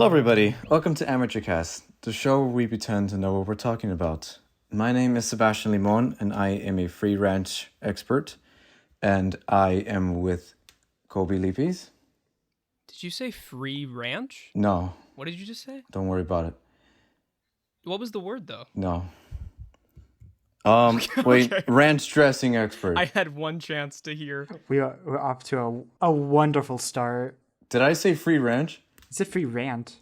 Hello, everybody. Welcome to AmateurCast, the show where we pretend to know what we're talking about. My name is Sebastian Limon, and I am a free ranch expert, and I am with Kolby Leapies. Did you say free ranch? No, What did you just say? don't worry about it. What was the word, though? No. Okay. Wait, ranch dressing expert. I had one chance to hear. We're off to a wonderful start. Did I say free ranch? Is it free rant?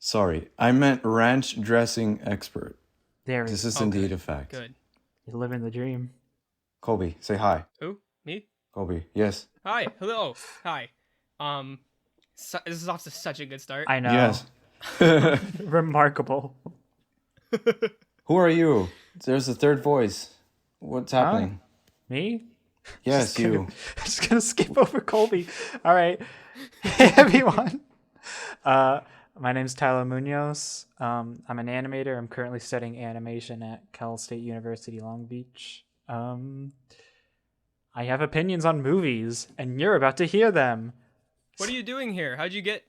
Sorry, I meant ranch dressing expert. There This is Okay, indeed a fact. Good. You're living the dream. Kolby, say hi. Who? Me? Kolby, yes. Hi. Hello. Hi. This is off to such a good start. I know. Yes. Remarkable. Who are you? There's a third voice. What's happening? Me? Yes, you. Just gonna skip over Kolby. All right. Hey everyone. My name's Tyler Munoz. I'm an animator. I'm currently studying animation at Cal State University, Long Beach. I have opinions on movies, and you're about to hear them. What are you doing here? How'd you get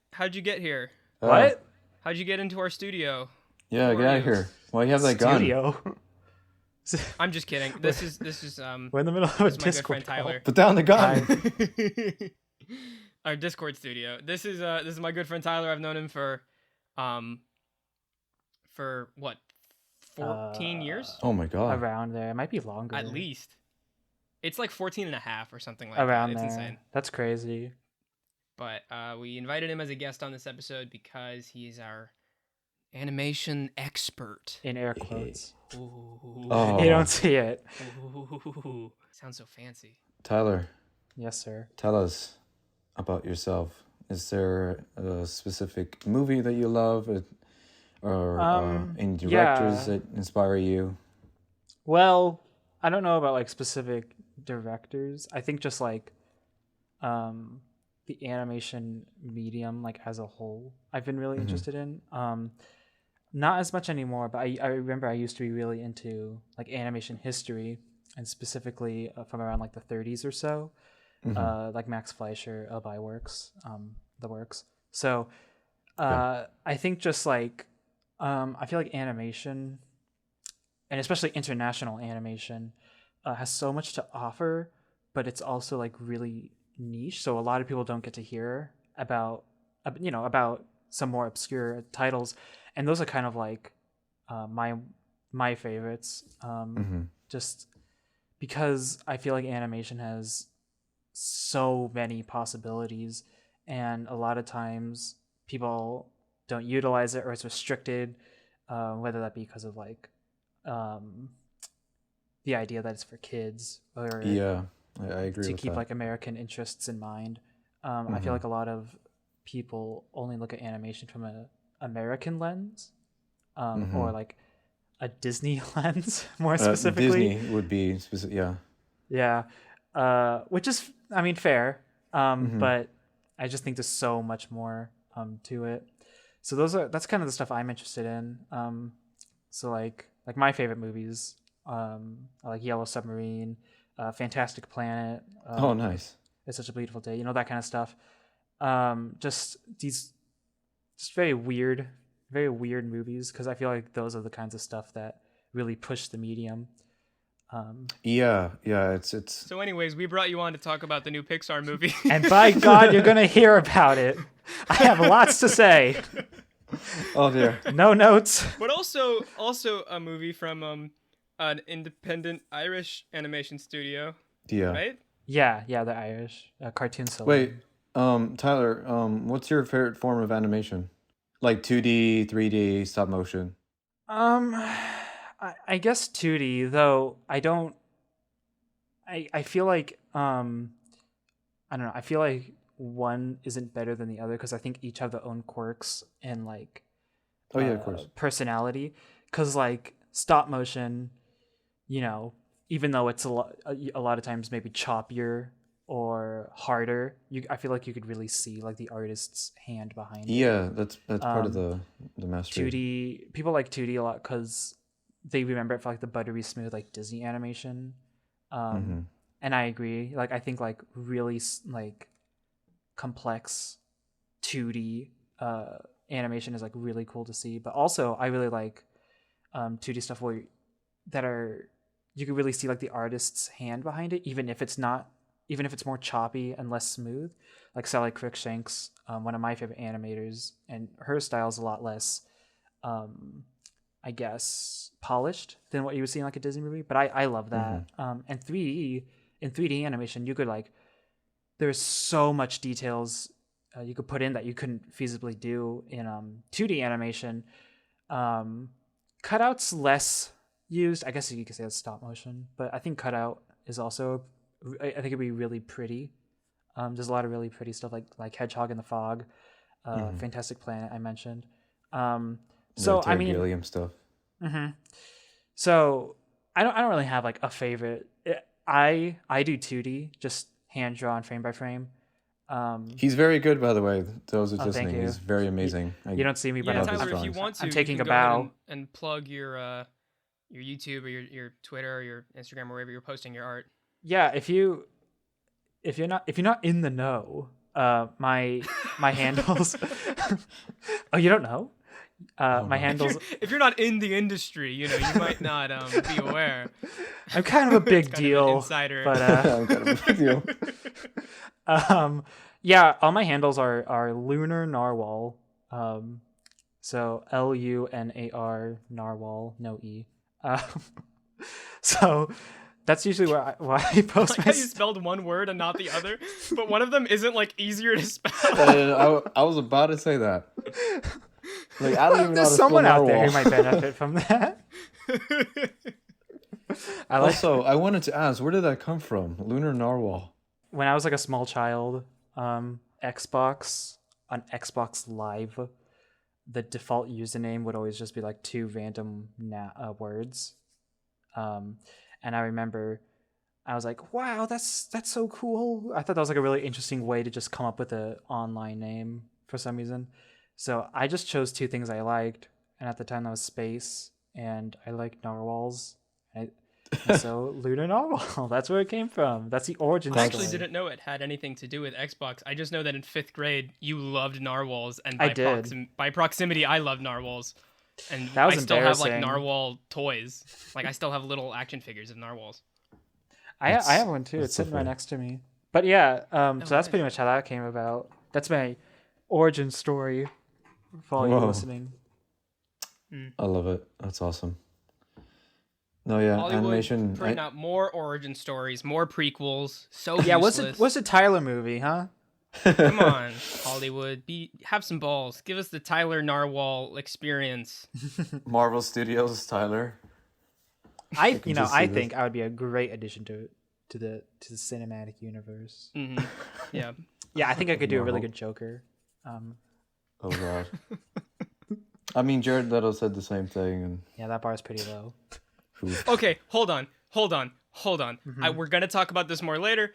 here? What? How'd you get into our studio? Yeah, Who get are out of you? here. Why you have that gun? Studio. I'm just kidding. This is We're in the middle of a this is my good Discord friend Tyler. Put down the gun. Our Discord studio. This is my good friend Tyler. I've known him for what, 14 years Oh my god. Around there. It might be longer. at least. It's like 14 and a half or something like Around that. It's there. insane. That's crazy. But we invited him as a guest on this episode because he's our animation expert. In air quotes. Ooh. Oh. You don't see it. Ooh. Sounds so fancy. Tyler, Yes, sir. tell us about yourself. Is there a specific movie that you love, or any directors yeah. that inspire you? Well, I don't know about like specific directors. I think just like the animation medium like as a whole I've been really interested in. Not as much anymore, but I remember I used to be really into like animation history, and specifically from around like the 30s or so. Like Max Fleischer, Elby Works, the works. So I think just like I feel like animation, and especially international animation, has so much to offer, but it's also like really niche. So a lot of people don't get to hear about some more obscure titles, and those are kind of like my favorites. Just because I feel like animation has so many possibilities, and a lot of times people don't utilize it, or it's restricted, whether that be because of like the idea that it's for kids, or Yeah, I agree to with keep that. like American interests in mind. I feel like a lot of people only look at animation from an American lens, or like a Disney lens more specifically. Disney would be specific. Yeah. Yeah, which is, I mean, fair. But I just think there's so much more to it. So that's kind of the stuff I'm interested in. So like my favorite movies, are like Yellow Submarine, Fantastic Planet. Oh, nice. It's Such a Beautiful Day. That kind of stuff. Just very weird movies, because I feel like those are the kinds of stuff that really push the medium. Yeah. It's. So anyways, we brought you on to talk about the new Pixar movie. And by God, you're gonna hear about it. I have lots to say. Oh dear. No notes. But also a movie from an independent Irish animation studio, Yeah. right? Yeah, the Irish Cartoon Saloon. Wait, Tyler, what's your favorite form of animation? Like 2D, 3D, stop motion? I guess 2D, though I don't. I feel like I don't know. I feel like one isn't better than the other, because I think each have their own quirks and like Oh yeah, of course. personality. Because like stop motion, even though it's a lot of times maybe choppier or harder, I feel like you could really see like the artist's hand behind it. Yeah, that's part of the mastery. 2D, people like 2D a lot because they remember it for like the buttery smooth like Disney animation. And I agree. Like I think like really like complex 2D animation is like really cool to see. But also, I really like 2D stuff you can really see like the artist's hand behind it, even if it's more choppy and less smooth. Like Sally Cruikshank's one of my favorite animators, and her style is a lot less, I guess, polished than what you would see in like a Disney movie. But I love that. And 3D animation, you could like, there's so much details you could put in that you couldn't feasibly do in 2D animation. Cutouts less used. I guess you could say it's stop motion, but I think cutout is also, I think it'd be really pretty. There's a lot of really pretty stuff like Hedgehog in the Fog, Fantastic Planet I mentioned. So I mean, Gilliam stuff. So I don't really have like a favorite. I do 2D, just hand drawn frame by frame. He's very good, by the way. Those are thank listening. you. He's very amazing. You don't see me, but Yeah, love his Tyler, if you drawings. want to, I'm you taking can a go ahead bow. and plug your YouTube or your Twitter or your Instagram or wherever you're posting your art. Yeah, if you're not in the know, my handles. Oh, you don't know? My handles. If you're not in the industry, you might not be aware. I'm kind of a big Kind of deal, an insider. but I'm kind of a big deal. yeah, all my handles are Lunar Narwhal. So LUNAR Narwhal, no E. So that's usually where I post Like my how you spelled one word and not the other, but one of them isn't like easier to spell. I was about to say that. Like, I don't even know how There's to someone spell out there narwhal. who might benefit from that. Also, I wanted to ask, where did that come from? Lunar Narwhal. When I was like a small child, Xbox Live, the default username would always just be like two random words. And I remember I was like, wow, that's so cool. I thought that was like a really interesting way to just come up with an online name for some reason. So I just chose two things I liked, and at the time that was space, and I liked narwhals. And so Lunar Narwhal, that's where it came from. That's the origin I story. actually didn't know it had anything to do with Xbox. I just know that in 5th grade you loved narwhals, and I did. By proximity I loved narwhals. And That was I still have like embarrassing. narwhal toys. Like I still have little action figures of narwhals. I have one too. It's so sitting right funny. next to me. But yeah, so that's nice. pretty much how that came about. That's my origin story for all you Whoa. listening. I love it. That's awesome. No, yeah, Hollywood animation. putting out more origin stories, more prequels. So Yeah, useless. what's a Tyler movie, huh? Come on, Hollywood, have some balls. Give us the Tyler Narwhal experience. Marvel Studios, Tyler. I just see think this. I would be a great addition to the cinematic universe. Yeah. Yeah, I think I could do a really Marvel. good Joker. Oh god. I mean, Jared Leto said the same thing, and Yeah, that bar is pretty low. Okay, hold on. We're gonna talk about this more later.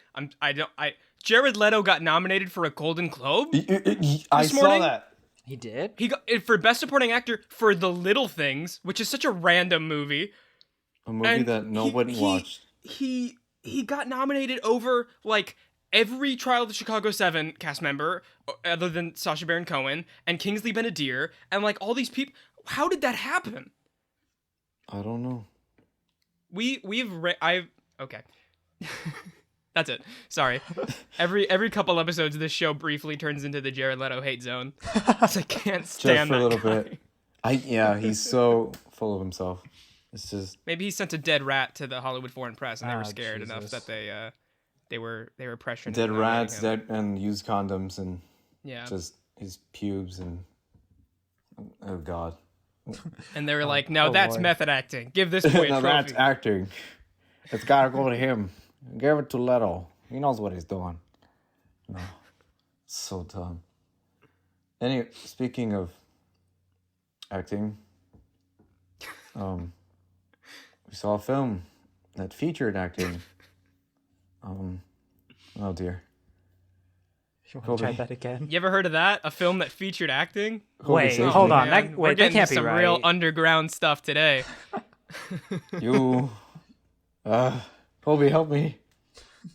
Jared Leto got nominated for a Golden Globe. I This saw morning? that. He did? He got it for Best Supporting Actor for The Little Things, which is such a random movie. A movie And that nobody watched. He got nominated over like every Trial of the Chicago 7 cast member, other than Sacha Baron Cohen and Kingsley Ben-Adir, and like all these people. How did that happen? I don't know. Okay. That's it. Sorry. Every couple episodes, this show briefly turns into the Jared Leto hate zone. 'Cause I can't Just stand for a that little guy. bit. He's so full of himself. It's just Maybe he sent a dead rat to the Hollywood Foreign Press, and they Ah, were scared enough Jesus. that they were pressuring dead him, rats, nominating him. dead and used condoms, and Yeah. just his pubes and oh god. And they were like, "No, that's Lord. method acting. Give this boy a No, that's trophy." acting. It's gotta go to him. Give it to Leto. He knows what he's doing. No, so dumb. Anyway, speaking of acting, we saw a film that featured acting. Oh dear. You want to try Kolby. that again? You ever heard of that? A film that featured acting? Wait, Kolby, hold on. Man, we're That getting can't to be some right. real underground stuff today. You, Kolby, help me.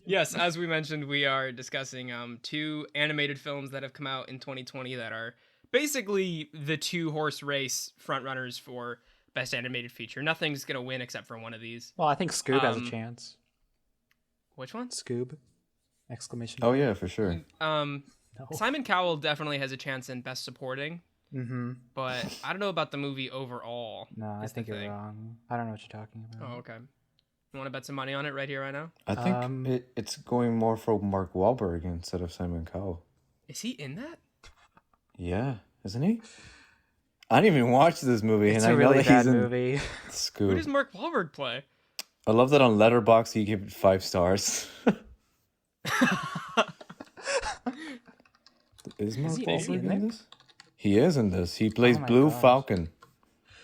Yes, as we mentioned, we are discussing 2 animated films that have come out in 2020 that are basically the 2-horse race frontrunners for best animated feature. Nothing's gonna win except for one of these. Well, I think Scoob has a chance. Which one? Scoob! Exclamation. Oh yeah, for sure. No. Simon Cowell definitely has a chance in best supporting, Mm-hmm. but I don't know about the movie overall. No, I is the think you're thing. wrong. I don't know what you're talking about. Oh, okay. You want to bet some money on it right here, right now? I think it's going more for Mark Wahlberg instead of Simon Cowell. Is he in that? Yeah, isn't he? I didn't even watch this movie, It's and a I really know that bad he's in movie. Who Scoob. does Mark Wahlberg play? I love that on Letterboxd he gave it 5 stars. Is Mark he Wahlberg in there? in this? He is in this. He plays my Blue gosh. Falcon.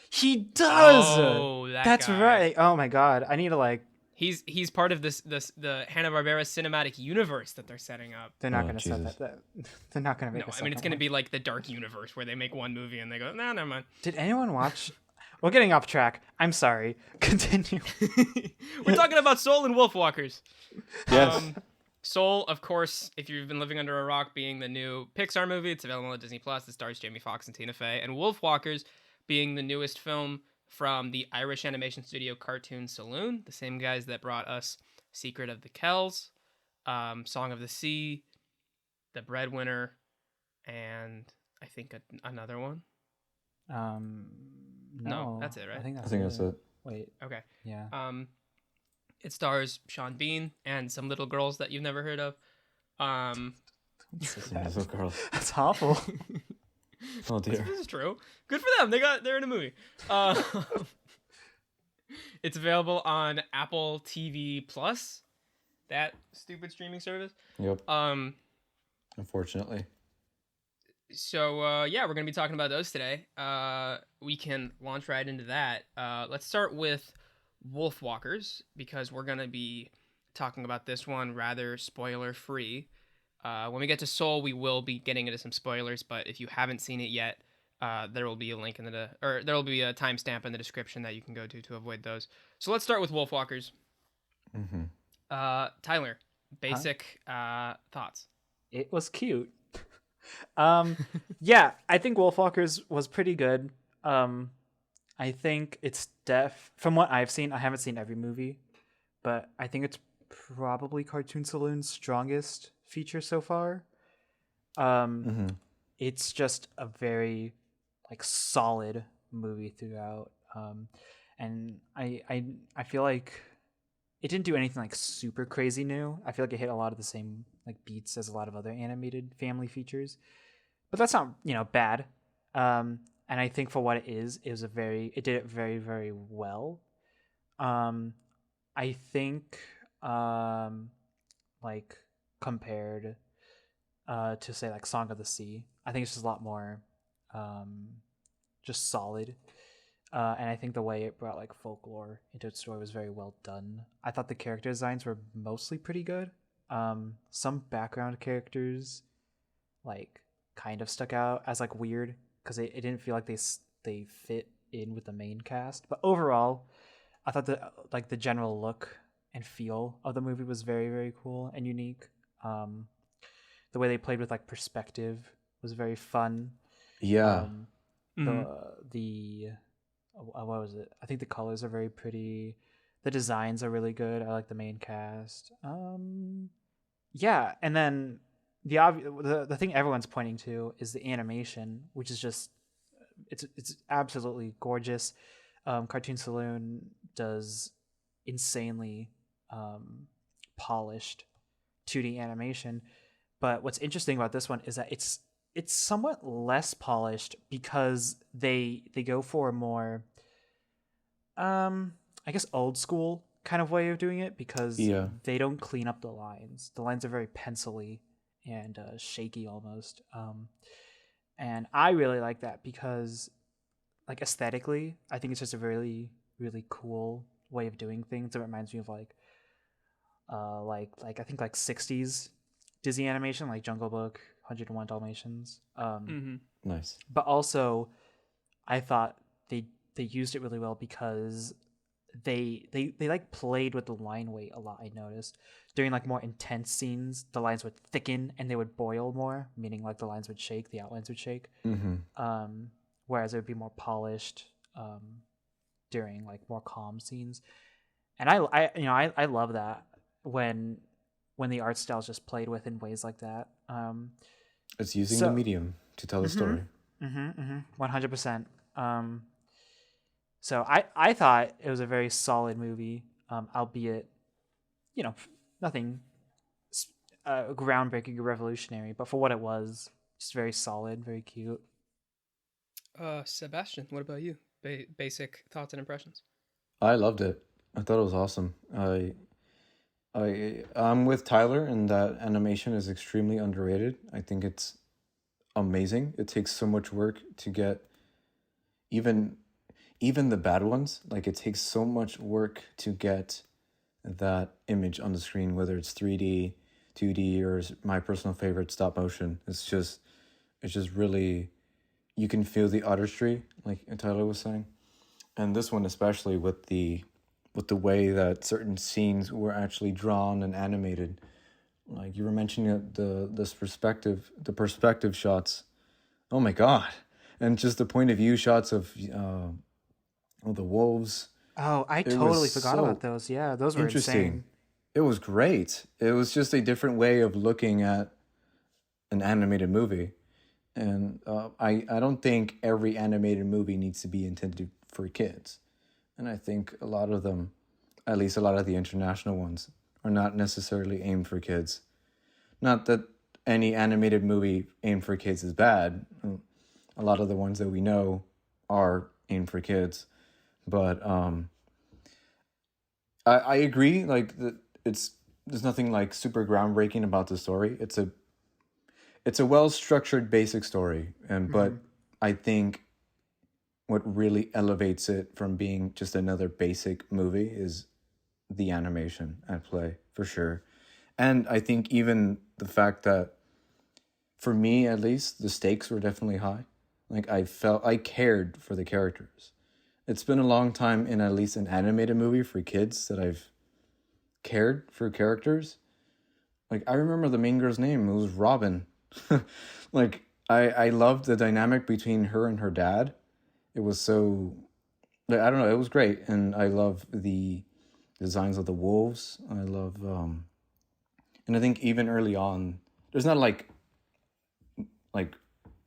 He does. Oh, that That's guy. right. Oh my god, I need to like. He's part of the Hanna-Barbera cinematic universe that they're setting up. They're not Oh, going to set Jesus. that. They're not going to make. No, a I mean it's second going to one. be like the dark universe where they make one movie and they go, nah, never mind. Did anyone watch? We're getting off track. I'm sorry. Continue. We're talking about Soul and Wolfwalkers. Yes. Soul, of course, if you've been living under a rock, being the new Pixar movie. It's available on Disney Plus. It stars Jamie Foxx and Tina Fey. And Wolfwalkers being the newest film from the Irish animation studio Cartoon Saloon, the same guys that brought us Secret of the Kells, Song of the Sea, The Breadwinner, and I think another one. No, that's it, right? I think I think that's it. Wait. Okay. Yeah. It stars Sean Bean and some little girls that you've never heard of. Little girl. That's awful. Oh dear. This is true. Good for them. They're in a movie. It's available on Apple TV Plus, that stupid streaming service. Yep. Unfortunately. So yeah, we're gonna be talking about those today. We can launch right into that. Let's start with Wolfwalkers because we're gonna be talking about this one rather spoiler free. When we get to Soul, we will be getting into some spoilers, but if you haven't seen it yet, there will be a link there will be a timestamp in the description that you can go to avoid those. So let's start with Wolfwalkers. Mm-hmm. Tyler, basic thoughts. It was cute. Yeah, I think Wolfwalkers was pretty good. I think it's from what I've seen, I haven't seen every movie, but I think it's probably Cartoon Saloon's strongest feature so far. It's just a very like solid movie throughout. And I feel like it didn't do anything like super crazy new. I feel like it hit a lot of the same like beats as a lot of other animated family features, but that's not bad. And I think for what it is, it did it very, very well. I think like compared to say like Song of the Sea, I think it's just a lot more just solid. And I think the way it brought like folklore into its story was very well done. I thought the character designs were mostly pretty good. Some background characters like kind of stuck out as like weird because it didn't feel like they fit in with the main cast. But overall, I thought the general look and feel of the movie was very, very cool and unique. The way they played with like perspective was very fun. Yeah. What was it? I think the colors are very pretty. The designs are really good. I like the main cast. Yeah, and then the thing everyone's pointing to is the animation, which is just it's absolutely gorgeous. Cartoon Saloon does insanely polished 2D animation, but what's interesting about this one is that it's somewhat less polished because they go for a more I guess old school kind of way of doing it because they don't clean up the lines. The lines are very pencil-y and shaky almost. And I really like that because like aesthetically, I think it's just a really, really cool way of doing things. It reminds me of like I think like 60s Disney animation, like Jungle Book, 101 Dalmatians. Nice. But also, I thought they used it really well because they like played with the line weight a lot. I noticed during like more intense scenes, the lines would thicken and they would boil more, meaning like the lines would shake, the outlines would shake. Whereas it would be more polished during like more calm scenes. And I love that when the art styles just played with in ways like that. It's using the medium to tell the story. 100%. So I thought it was a very solid movie, albeit, nothing groundbreaking or revolutionary, but for what it was, just very solid, very cute. Sebastian, what about you? Basic thoughts and impressions. I loved it. I thought it was awesome. I'm with Tyler in that animation is extremely underrated. I think it's amazing. It takes so much work to get even the bad ones. Like, it takes so much work to get that image on the screen, whether it's 3D, 2D, or my personal favorite, stop motion. It's just really, you can feel the artistry, like Tyler was saying. And this one especially, with the way that certain scenes were actually drawn and animated. Like you were mentioning the perspective shots. Oh my God. And just the point of view shots of the wolves. Oh, I totally forgot about those. Yeah, those were insane. It was great. It was just a different way of looking at an animated movie. And I don't think every animated movie needs to be intended for kids. And I think a lot of them, at least a lot of the international ones, are not necessarily aimed for kids. Not that any animated movie aimed for kids is bad. A lot of the ones that we know are aimed for kids. But I agree, like, there's nothing like super groundbreaking about the story. It's a well-structured basic story, but I think what really elevates it from being just another basic movie is the animation at play, for sure. And I think even the fact that, for me at least, the stakes were definitely high. Like, I cared for the characters. It's been a long time in at least an animated movie for kids that I've cared for characters. Like, I remember the main girl's name. It was Robin. Like, I loved the dynamic between her and her dad. It was so, I don't know, it was great. And I love the designs of the wolves. I love, and I think even early on, there's not like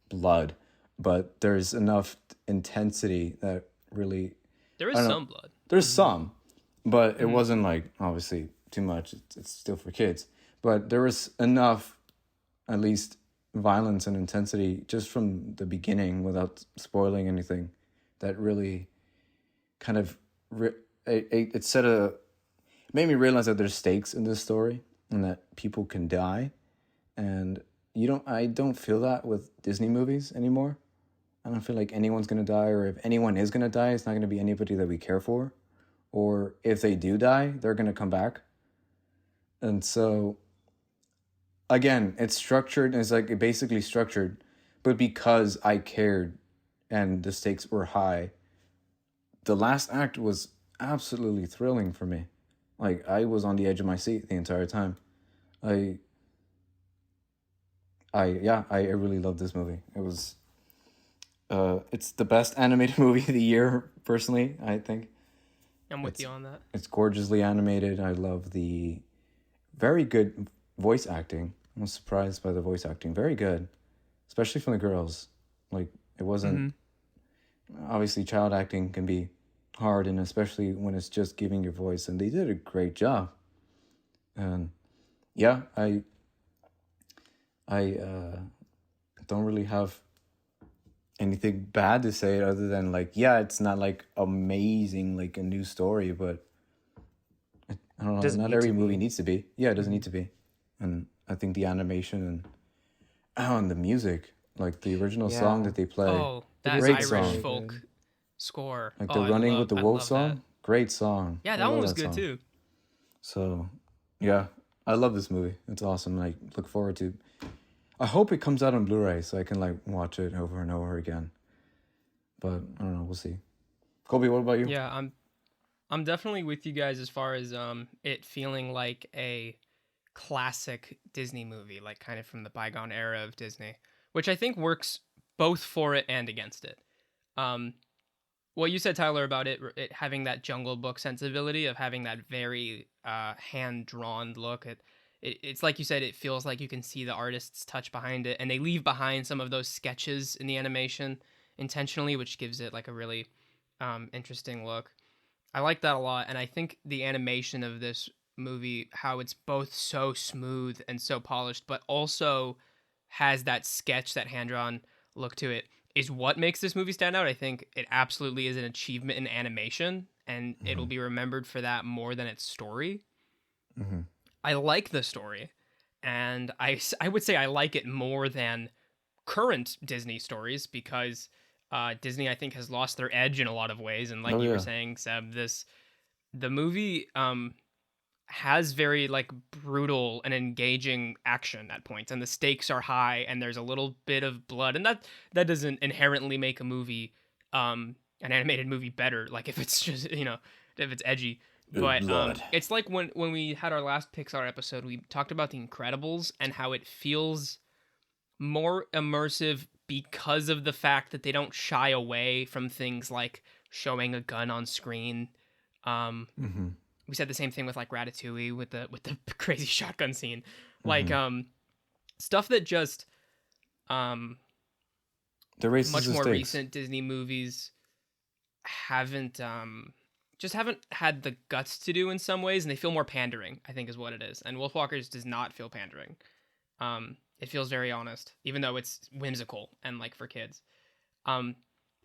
blood, but there's enough intensity that really... There is some blood. There's some, but it wasn't like, obviously, too much. It's still for kids. But there was enough, at least, violence and intensity just from the beginning, without spoiling anything, that really kind of it made me realize that there's stakes in this story and that people can die. And I don't feel that with Disney movies anymore. I don't feel like anyone's gonna die, or if anyone is gonna die, it's not gonna be anybody that we care for, or if they do die, they're gonna come back. And so, again, it's structured, and it's like basically structured, but because I cared and the stakes were high, the last act was absolutely thrilling for me. Like, I was on the edge of my seat the entire time. I really loved this movie. It was, it's the best animated movie of the year, personally, I think. I'm with you on that. It's gorgeously animated. I love the very good voice acting. I was surprised by the voice acting. Very good, especially from the girls. Like, it wasn't... Obviously, child acting can be hard, and especially when it's just giving your voice, and they did a great job. And yeah, I don't really have anything bad to say other than, like, yeah, it's not like amazing, like a new story, but I don't know, not every movie needs to be. Yeah, it doesn't need to be. And I think the animation and the music, like the original song that they play. Oh, that great Irish song. folk score. Like the Running with the Wolves song. That. Great song. Yeah, that one was good too. So, yeah, I love this movie. It's awesome. I look forward to... I hope it comes out on Blu-ray so I can, like, watch it over and over again. But I don't know. We'll see. Kolby, what about you? Yeah, I'm definitely with you guys as far as it feeling like a classic Disney movie, like kind of from the bygone era of Disney, which I think works both for it and against it. Um, what you said, Tyler, about it having that Jungle Book sensibility of having that very hand drawn look. It's like you said, it feels like you can see the artist's touch behind it, and they leave behind some of those sketches in the animation intentionally, which gives it like a really interesting look. I like that a lot, and I think the animation of this movie, how it's both so smooth and so polished, but also has that sketch, that hand drawn look to it, is what makes this movie stand out. I think it absolutely is an achievement in animation, and it'll be remembered for that more than its story. Mm-hmm. I like the story, and I would say I like it more than current Disney stories because Disney, I think, has lost their edge in a lot of ways. And like Oh you were yeah. saying, Seb, the movie has very like brutal and engaging action at points, and the stakes are high, and there's a little bit of blood, and that doesn't inherently make a movie, an animated movie, better. Like if it's just if it's edgy. But Blood. it's like when we had our last Pixar episode, we talked about The Incredibles and how it feels more immersive because of the fact that they don't shy away from things like showing a gun on screen. Mm-hmm. We said the same thing with like Ratatouille with the crazy shotgun scene. Like Mm-hmm. Stuff that just um The raises much the more stakes. recent Disney movies haven't just haven't had the guts to do in some ways, and they feel more pandering, I think is what it is. And Wolfwalkers does not feel pandering. It feels very honest, even though it's whimsical and like for kids. Um,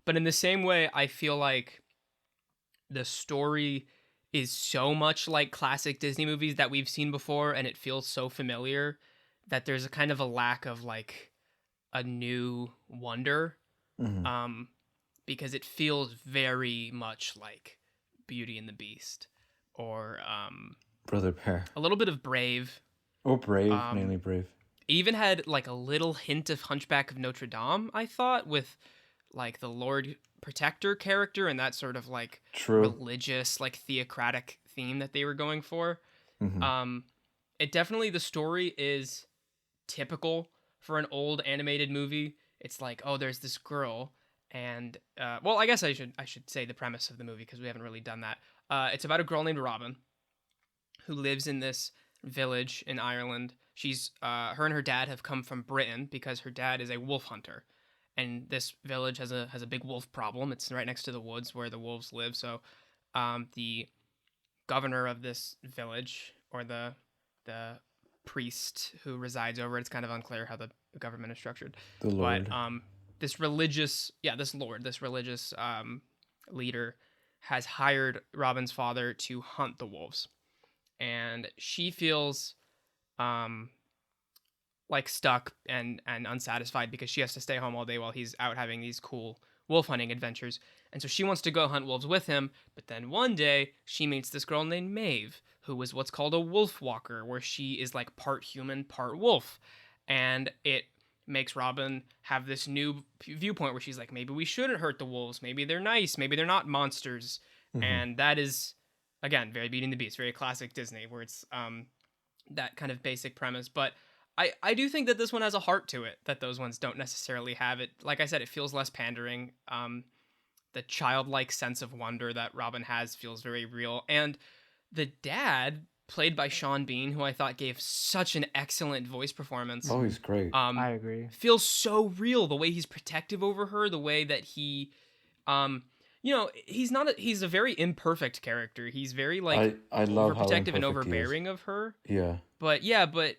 but in the same way, I feel like the story is so much like classic Disney movies that we've seen before, and it feels so familiar that there's a kind of a lack of like a new wonder, Mm-hmm. um, because it feels very much like Beauty and the Beast or Brother Bear. a little bit of Brave. Oh, Brave, Um, mainly Brave. even had like a little hint of Hunchback of Notre Dame, I thought, with like the Lord Protector character and that sort of like True. religious, like theocratic theme that they were going for. Mm-hmm. It definitely, the story is typical for an old animated movie. It's like, oh, there's this girl, and well, I guess I should say the premise of the movie because we haven't really done that. It's about a girl named Robin who lives in this village in Ireland. She's her and her dad have come from Britain because her dad is a wolf hunter, and this village has a big wolf problem. It's right next to the woods where the wolves live. So, the governor of this village, or the priest who resides over it, it's kind of unclear how the government is structured. The Lord. But this religious, yeah, this religious leader has hired Robin's father to hunt the wolves, and she feels um like stuck and unsatisfied because she has to stay home all day while he's out having these cool wolf hunting adventures. And so she wants to go hunt wolves with him, but then one day she meets this girl named Maeve, who is what's called a wolfwalker, where she is like part human, part wolf. And it makes Robin have this new viewpoint where she's like, maybe we shouldn't hurt the wolves, maybe they're nice, maybe they're not monsters. Mm-hmm. And that is, again, very Beauty and the Beast, very classic Disney, where it's that kind of basic premise. But I do think that this one has a heart to it that those ones don't necessarily have. It, like I said, it feels less pandering. The childlike sense of wonder that Robin has feels very real. And the dad, played by Sean Bean, who I thought gave such an excellent voice performance, Oh, he's great. I agree. feels so real. The way he's protective over her, the way that he, he's a very imperfect character. He's very like I love how overprotective and imperfect he is. overbearing of her. Yeah. But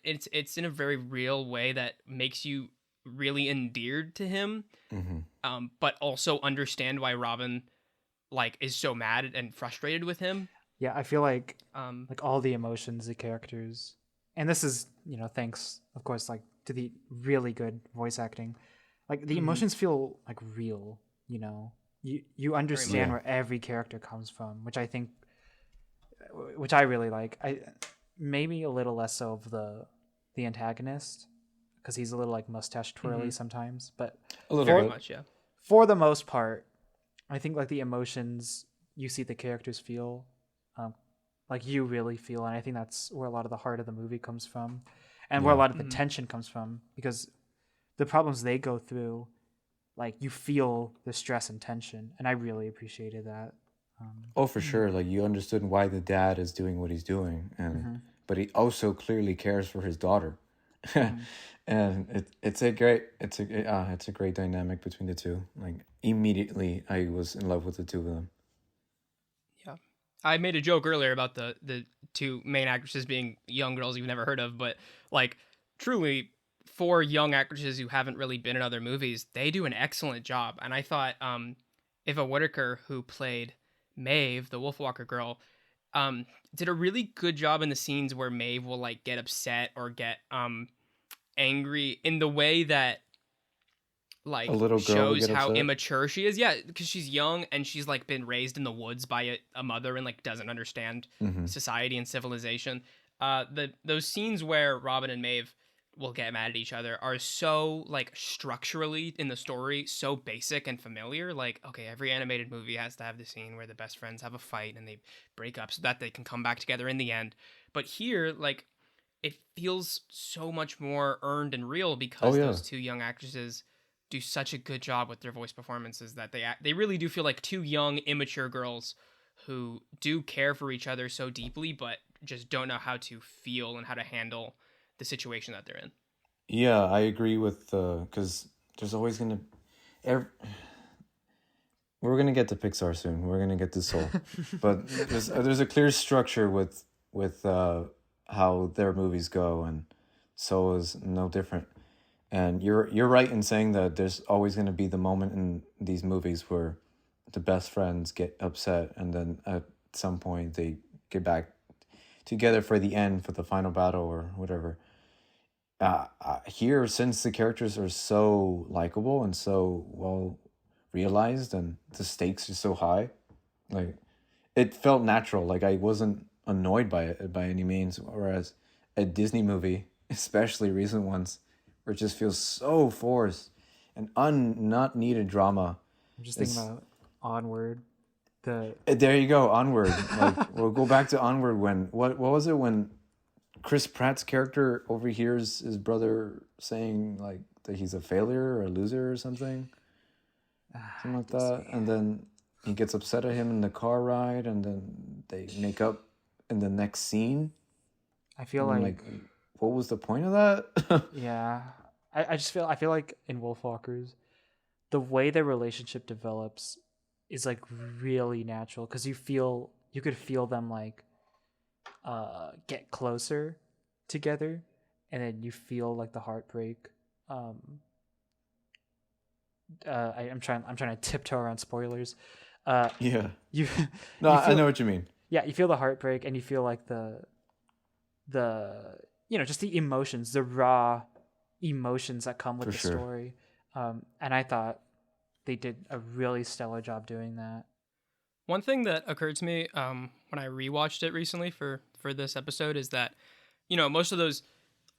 it's in a very real way that makes you really endeared to him. Mm-hmm. But also understand why Robin like is so mad and frustrated with him. Yeah, I feel like Um, all the emotions the characters, and this is thanks of course like to the really good voice acting, like the emotions feel like real. You understand Yeah. where every character comes from, which I really like. I maybe a little less so of the antagonist, because he's a little like mustache twirly sometimes, but A little very bit. much, yeah. for the most part, I think like the emotions, you see the characters feel, like you really feel, and I think that's where a lot of the heart of the movie comes from, and where a Yeah. lot of the tension comes from, because the problems they go through, like you feel the stress and tension, and I really appreciated that. Oh, for sure. Like you understood why the dad is doing what he's doing, and but he also clearly cares for his daughter, and it's a great dynamic between the two. Like immediately, I was in love with the two of them. Yeah. I made a joke earlier about the two main actresses being young girls you've never heard of, but like truly for young actresses who haven't really been in other movies, they do an excellent job. And I thought Eva Whittaker, who played Maeve, the Wolfwalker girl, did a really good job in the scenes where Maeve will like get upset or get angry in the way that A like little girl would shows get how upset. immature she is. Yeah, because she's young and she's like been raised in the woods by a mother and like doesn't understand society and civilization. Those scenes where Robin and Maeve will get mad at each other are so like structurally in the story so basic and familiar. Like, okay, every animated movie has to have the scene where the best friends have a fight and they break up so that they can come back together in the end. But here, like, it feels so much more earned and real because Oh yeah. those two young actresses do such a good job with their voice performances that they really do feel like two young immature girls who do care for each other so deeply but just don't know how to feel and how to handle the situation that they're in. Yeah, I agree with because there's always gonna, ev we're gonna get to Pixar soon. We're gonna get to Soul, but there's a clear structure with how their movies go, and Soul is no different. And you're right in saying that there's always gonna be the moment in these movies where the best friends get upset, and then at some point they get back together for the end, for the final battle or whatever. Here, since the characters are so likable and so well realized and the stakes are so high, like it felt natural. Like I wasn't annoyed by it by any means. Whereas a Disney movie, especially recent ones, where it just feels so forced and not needed drama. I'm just thinking It's, about Onward. The there you go, Onward. Like we'll go back to Onward when what was it when Chris Pratt's character overhears his brother saying like that he's a failure or a loser or something like that, and then he gets upset at him in the car ride, and then they make up in the next scene. I feel And I'm like what was the point of that? yeah, I feel like in Wolfwalkers, the way their relationship develops is like really natural because you could feel them like get closer together, and then you feel like the heartbreak. I'm trying to tiptoe around spoilers. Yeah. You No, you I feel, know what you mean. yeah, you feel the heartbreak, and you feel like the just the emotions, the raw emotions that come with For the sure. story. And I thought they did a really stellar job doing that. One thing that occurred to me when I rewatched it recently for this episode is that, most of those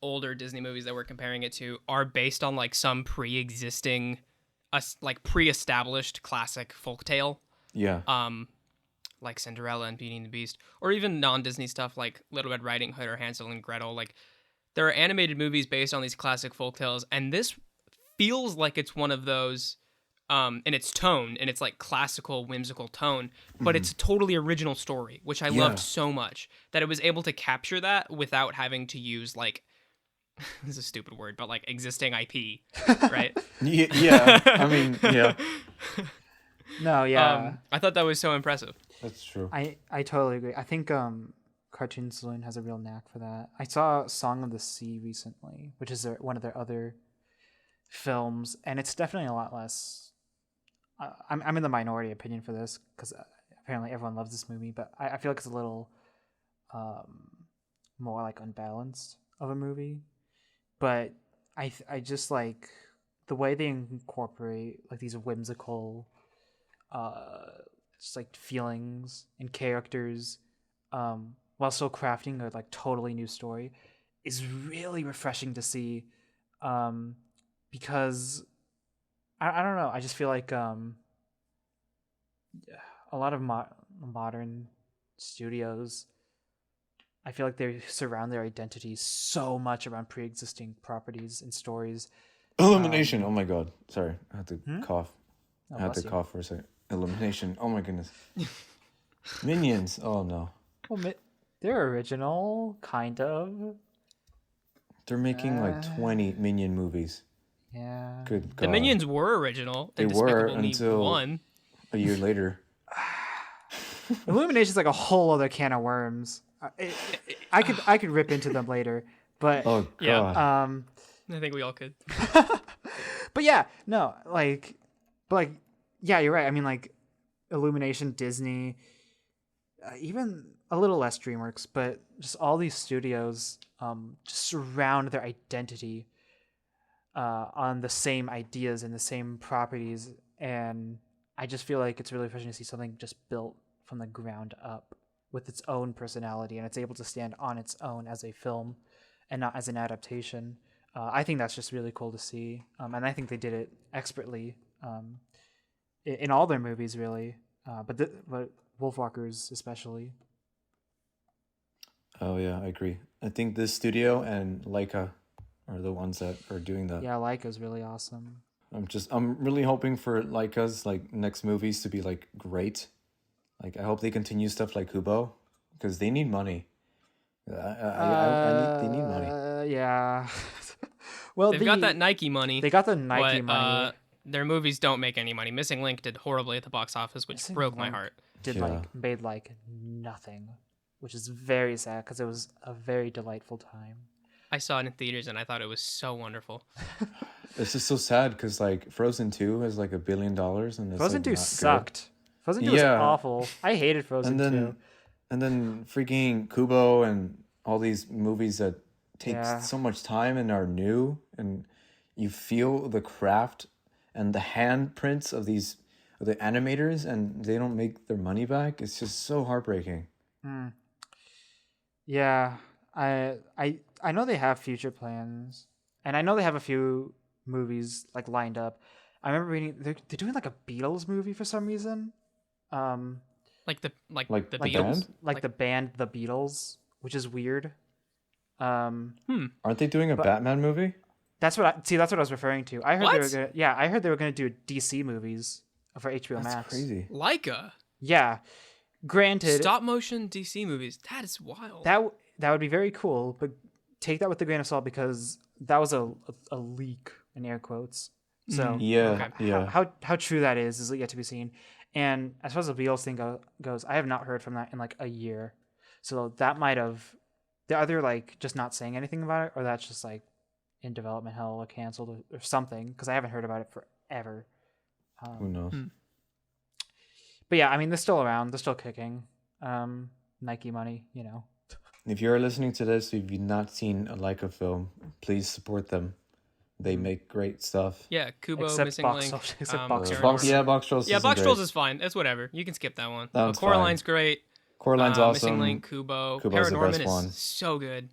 older Disney movies that we're comparing it to are based on like some pre-existing, pre-established classic folktale, Yeah. like Cinderella and Beauty and the Beast, or even non-Disney stuff like Little Red Riding Hood or Hansel and Gretel. Like there are animated movies based on these classic folktales, and this feels like it's one of those. In its tone, in its like classical whimsical tone, but it's a totally original story, which I loved so much that it was able to capture that without having to use like this is a stupid word, but like existing IP, right? Yeah. I mean, yeah, No, yeah, I thought that was so impressive. that's true. I totally agree. I think Cartoon Saloon has a real knack for that. I saw Song of the Sea recently, which is one of their other films, and it's definitely a lot less. I'm in the minority opinion for this because apparently everyone loves this movie, but I feel like it's a little more like unbalanced of a movie. But I just like the way they incorporate like these whimsical just like feelings and characters while still crafting a like totally new story is really refreshing to see because I don't know. I just feel like a lot of modern studios, I feel like they surround their identity so much around pre-existing properties and stories. Illumination. Oh my god. Sorry, I had to cough. Oh, I had to bless you. cough for a second. Illumination. Oh my goodness. Minions. Oh no. Well, they're original, kind of. They're making like 20 Minion movies. Yeah. Good god. The Minions were original. They and were Despicable Me until 1. a year later. Illumination's like a whole other can of worms. I could rip into them later, but Oh god. Yeah. um, I think we all could. but yeah, no, yeah, you're right. I mean, like Illumination, Disney, even a little less DreamWorks, but just all these studios just surround their identity on the same ideas and the same properties, and I just feel like it's really refreshing to see something just built from the ground up with its own personality, and it's able to stand on its own as a film and not as an adaptation. I think that's just really cool to see, and I think they did it expertly in all their movies, really. But Wolfwalkers especially. Oh yeah, I agree. I think this studio and Leica are the ones that are doing that. Yeah, Leica's really awesome. I'm really hoping for Leica's like next movies to be like great. Like I hope they continue stuff like Kubo because they need money. They need money. Yeah. Well, They've got that Nike money. They got the Nike but, money. Their movies don't make any money. Missing Link did horribly at the box office, which Missing broke my Link heart. Made like nothing, which is very sad because it was a very delightful time. I saw it in theaters and I thought it was so wonderful. It's just so sad because like Frozen 2 has like $1 billion and it's Frozen like, 2 not sucked. Good. Frozen 2 was awful. I hated Frozen 2. And then freaking Kubo and all these movies that take so much time and are new, and you feel the craft and the handprints of the animators, and they don't make their money back. It's just so heartbreaking. Yeah, I know they have future plans, and I know they have a few movies like lined up. I remember reading they're doing like a Beatles movie for some reason. Like the the Beatles, band? Like the band The Beatles, which is weird. Aren't they doing a Batman movie? That's what I was referring to. I heard What? I heard they were gonna do DC movies for HBO That's Max. crazy. Leica. Yeah, granted, Stop motion DC movies. That is wild. that would be very cool, but take that with a grain of salt because that was a leak in air quotes. So Yeah, Okay. yeah. how true that is yet to be seen. And as far as the Beatles thing goes, I have not heard from that in like a year. So that might have they're either like just not saying anything about it, or that's just like in development hell or canceled or something, because I haven't heard about it forever. Who knows? But yeah, I mean, they're still around. They're still kicking. Nike money, you know. If you're listening to this, if you've not seen a Leica film, please support them. They make great stuff. Yeah, Kubo, Except Missing Box Link. Trolls- except Paradise. Box Trolls. Box Trolls. Yeah, isn't Box great. Trolls is fine. It's whatever. You can skip that one. That one's Coraline's fine. great. Coraline's awesome. Missing Link, Kubo. Kubo's the Paranorman best one. is so good.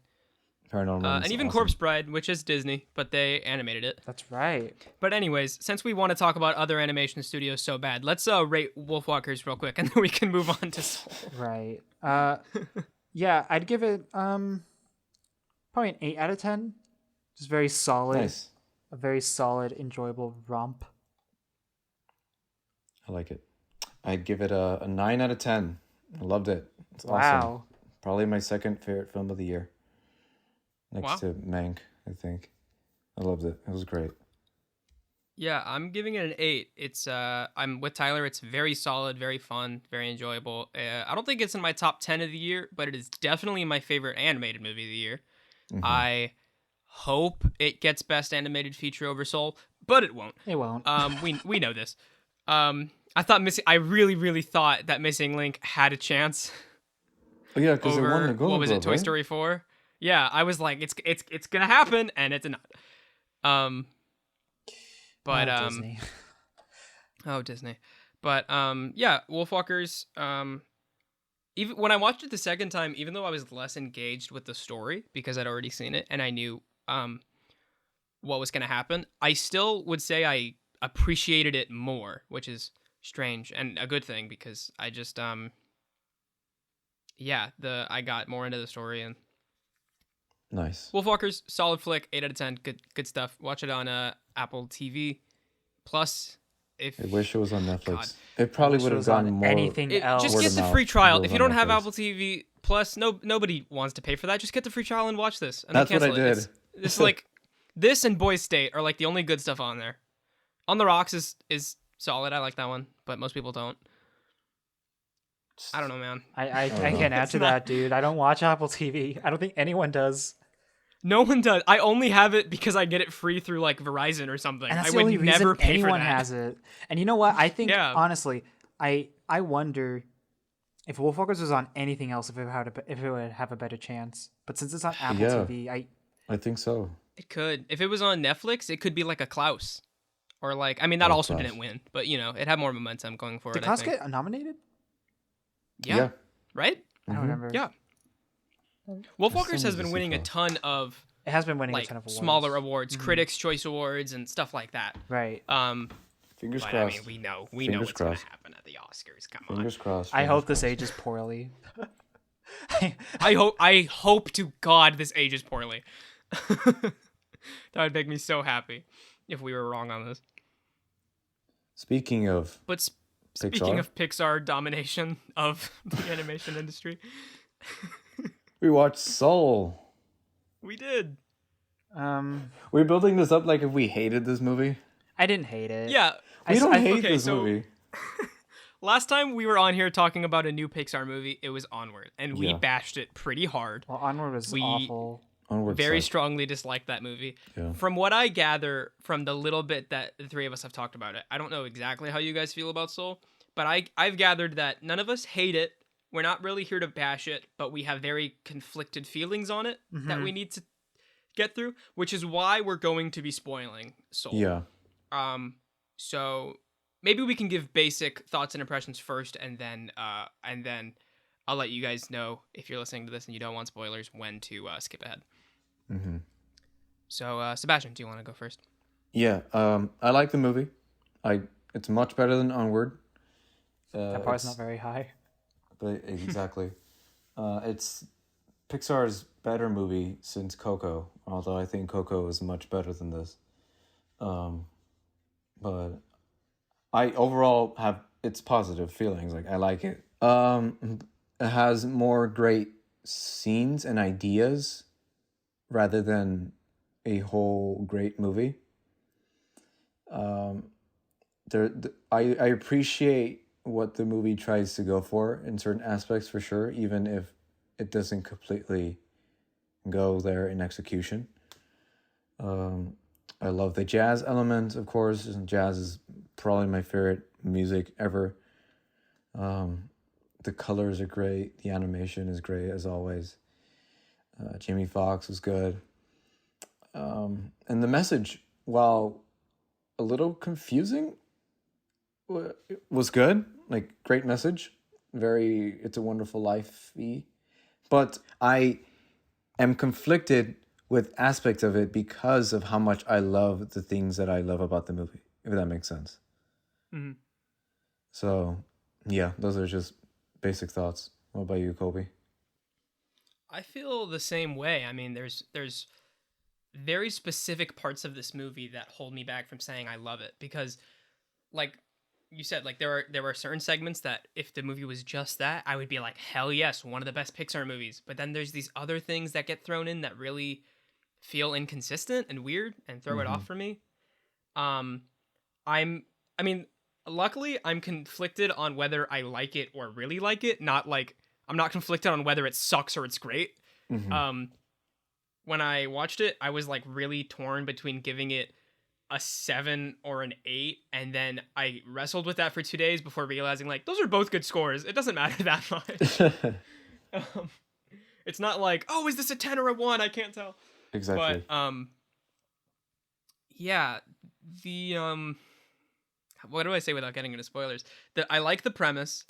Paranormal. And even awesome. Corpse Bride, which is Disney, but they animated it. That's right. But anyways, since we want to talk about other animation studios so bad, let's rate Wolfwalkers real quick, and then we can move on to Soul. Right. Yeah, I'd give it probably an 8 out of 10. Just very solid. Nice. A very solid, enjoyable romp. I like it. I'd give it a 9 out of 10. I loved it. It's awesome. Wow. Probably my second favorite film of the year. Next Wow. to Mank, I think. I loved it. It was great. Yeah, I'm giving it an 8. It's I'm with Tyler. It's very solid, very fun, very enjoyable. I don't think it's in my top 10 of the year, but it is definitely my favorite animated movie of the year. Mm-hmm. I hope it gets best animated feature over Soul, but it won't. It won't. We know this. I really thought that Missing Link had a chance Oh yeah, because they won the over Golden what was it, Globe, Toy right? Story 4. Yeah, I was like, it's gonna happen, and it did not. But Disney. Oh, Disney. But yeah, Wolfwalkers. Even when I watched it the second time, even though I was less engaged with the story because I'd already seen it and I knew what was gonna happen, I still would say I appreciated it more, which is strange and a good thing because I just yeah, I got more into the story, and Nice. Wolfwalkers, solid flick, 8 out of 10, good stuff. Watch it on Apple TV Plus. If I wish it was on God, Netflix. It I probably wish would it have was on gotten more. anything else. just word get of the mouth free if it trial. was If you on don't have Netflix. Apple TV Plus, nobody wants to pay for that. Just get the free trial and watch this. And That's then what I cancel it. did. This is like this and Boys State are like the only good stuff on there. On the Rocks is solid. I like that one, but most people don't. I don't know, man. I don't know. can't add It's to not- that, dude. I don't watch Apple TV. I don't think anyone does. No one does. I only have it because I get it free through like Verizon or something. And that's I the would only never reason pay for anyone that. has it. And you know what? I think Yeah. honestly, I wonder if Wolfwalkers was on anything else, if it would have a better chance. But since it's on Apple Yeah. TV, I think so. It could. If it was on Netflix, it could be like a Klaus. Or like, I mean, that Oh, also Klaus. didn't win, but you know, it had more momentum going for did it. Klaus I think. get nominated? Yeah. Right? I don't Mhm. remember. Yeah. Still Wolfwalkers need has to been see winning a Klaus. ton of It has been winning a like ton of awards. smaller awards, Critics' Choice Awards, and stuff like that. Right. Fingers But crossed. I mean, we know Fingers what's going to crossed. happen at the Oscars. Come Fingers crossed. I fingers hope this crossed. ages poorly. on. I hope to God this ages poorly. That would make me so happy if we were wrong on this. Speaking of But speaking Pixar, of Pixar domination of the animation industry, we watched Soul. we did. We're building this up like if we hated this movie. I didn't hate it. Yeah. We don't hate okay, this so- movie. Last time we were on here talking about a new Pixar movie, it was Onward, and we Yeah. bashed it pretty hard. Well, Onward was We- awful. Onward Very sucked. strongly disliked that movie. Yeah. From what I gather from the little bit that the three of us have talked about it, I don't know exactly how you guys feel about Soul, but I've gathered that none of us hate it. We're not really here to bash it, but we have very conflicted feelings on it that we need to get through, which is why we're going to be spoiling Soul. Yeah. So maybe we can give basic thoughts and impressions first, and then I'll let you guys know if you're listening to this and you don't want spoilers when to skip ahead. Mm-hmm. So Sebastian, do you want to go first? Yeah. I like the movie. It's much better than Onward. That part's it's- not very high. But exactly. It's Pixar's better movie since Coco, although I think Coco is much better than this. But I overall have its positive feelings. Like I like it. It has more great scenes and ideas rather than a whole great movie. I appreciate what the movie tries to go for in certain aspects for sure, even if it doesn't completely go there in execution. I love the jazz element, of course, and jazz is probably my favorite music ever. The colors are great, the animation is great as always. Jamie Foxx was good. And the message, while a little confusing, was good. Like, great message. Very It's a Wonderful Life-y. But I am conflicted with aspects of it because of how much I love the things that I love about the movie, if that makes sense. Mm-hmm. So, yeah, those are just basic thoughts. What about you, Kolby? I feel the same way. I mean, there's very specific parts of this movie that hold me back from saying I love it because, like you said, like there were certain segments that if the movie was just that, I would be like, hell yes, one of the best Pixar movies. But then there's these other things that get thrown in that really feel inconsistent and weird and throw it off for me. Luckily I'm conflicted on whether I like it or really like it, not like I'm not conflicted on whether it sucks or it's great. When I watched it, I was like really torn between giving it a 7 or an 8, and then I wrestled with that for 2 days before realizing like those are both good scores. It doesn't matter that much. It's not like, oh, is this a 10 or a 1? I can't tell. Exactly. But yeah, the what do I say without getting into spoilers? That I like the premise.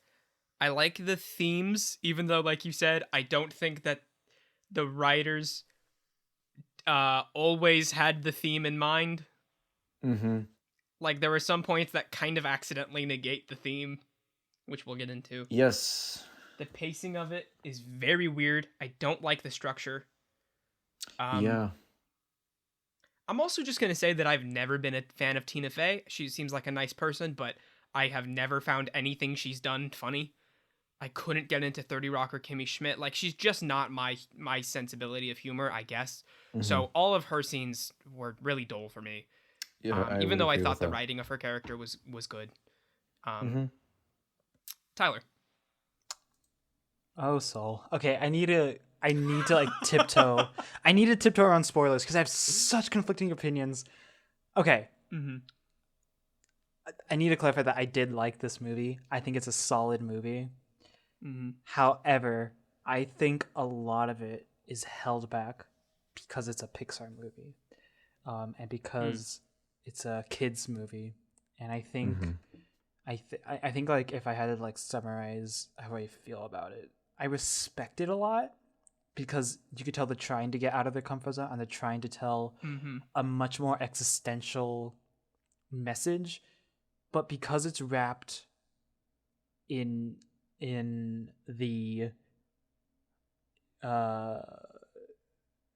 I like the themes, even though, like you said, I don't think that the writers always had the theme in mind. Like, there were some points that kind of accidentally negate the theme, which we'll get into. Yes. The pacing of it is very weird. I don't like the structure. Yeah. I'm also just going to say that I've never been a fan of Tina Fey. She seems like a nice person, but I have never found anything she's done funny. I couldn't get into 30 Rock or Kimmy Schmidt. Like, she's just not my sensibility of humor, I guess. So all of her scenes were really dull for me. Yeah, I even would though I agree thought with the that. writing of her character was good. Tyler. Oh, Soul. Okay, I need to like tiptoe. I need to tiptoe around spoilers because I have such conflicting opinions. Okay. I need to clarify that I did like this movie. I think it's a solid movie. However, I think a lot of it is held back because it's a Pixar movie, and because it's a kids movie. And I think I think like if I had to like summarize how I feel about it, I respect it a lot because you could tell they're trying to get out of their comfort zone and they're trying to tell a much more existential message, but because it's wrapped in the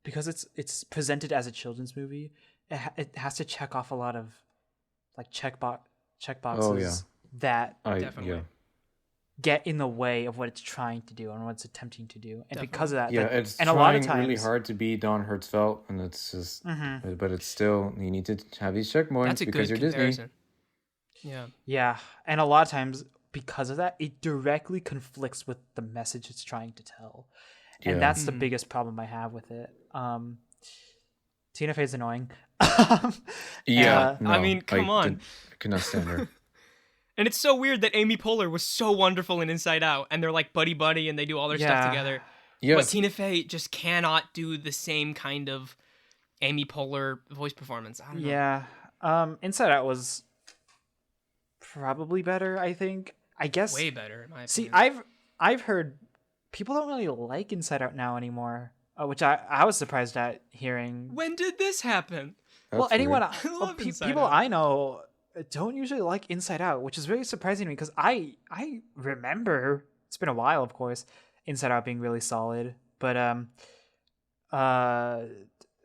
because it's presented as a children's movie, it has to check off a lot of like checkboxes that Definitely. get in the way of what it's trying to do and what it's attempting to do, and because of that, Yeah, it's and trying a lot of times really hard to be Don Hertzfeldt, and it's just, but it's still, you need to have these checkpoints That's a because good you're comparison. Disney. Yeah, and a lot of times because of that, it directly conflicts with the message it's trying to tell, and that's the biggest problem I have with it. Tina Fey's annoying. Yeah, I mean, come on. I cannot stand her. And it's so weird that Amy Poehler was so wonderful in Inside Out, and they're like buddy and they do all their stuff together. Yes. But Tina Fey just cannot do the same kind of Amy Poehler voice performance. I don't know. Yeah. Inside Out was probably better, I think. I guess Way better, in my opinion. See, I've heard people don't really like Inside Out now anymore, which I was surprised at hearing. When did this happen? Well, That's anyone, love Inside people Out. I know don't usually like Inside Out, which is very surprising to me because I remember, it's been a while, of course, Inside Out being really solid. But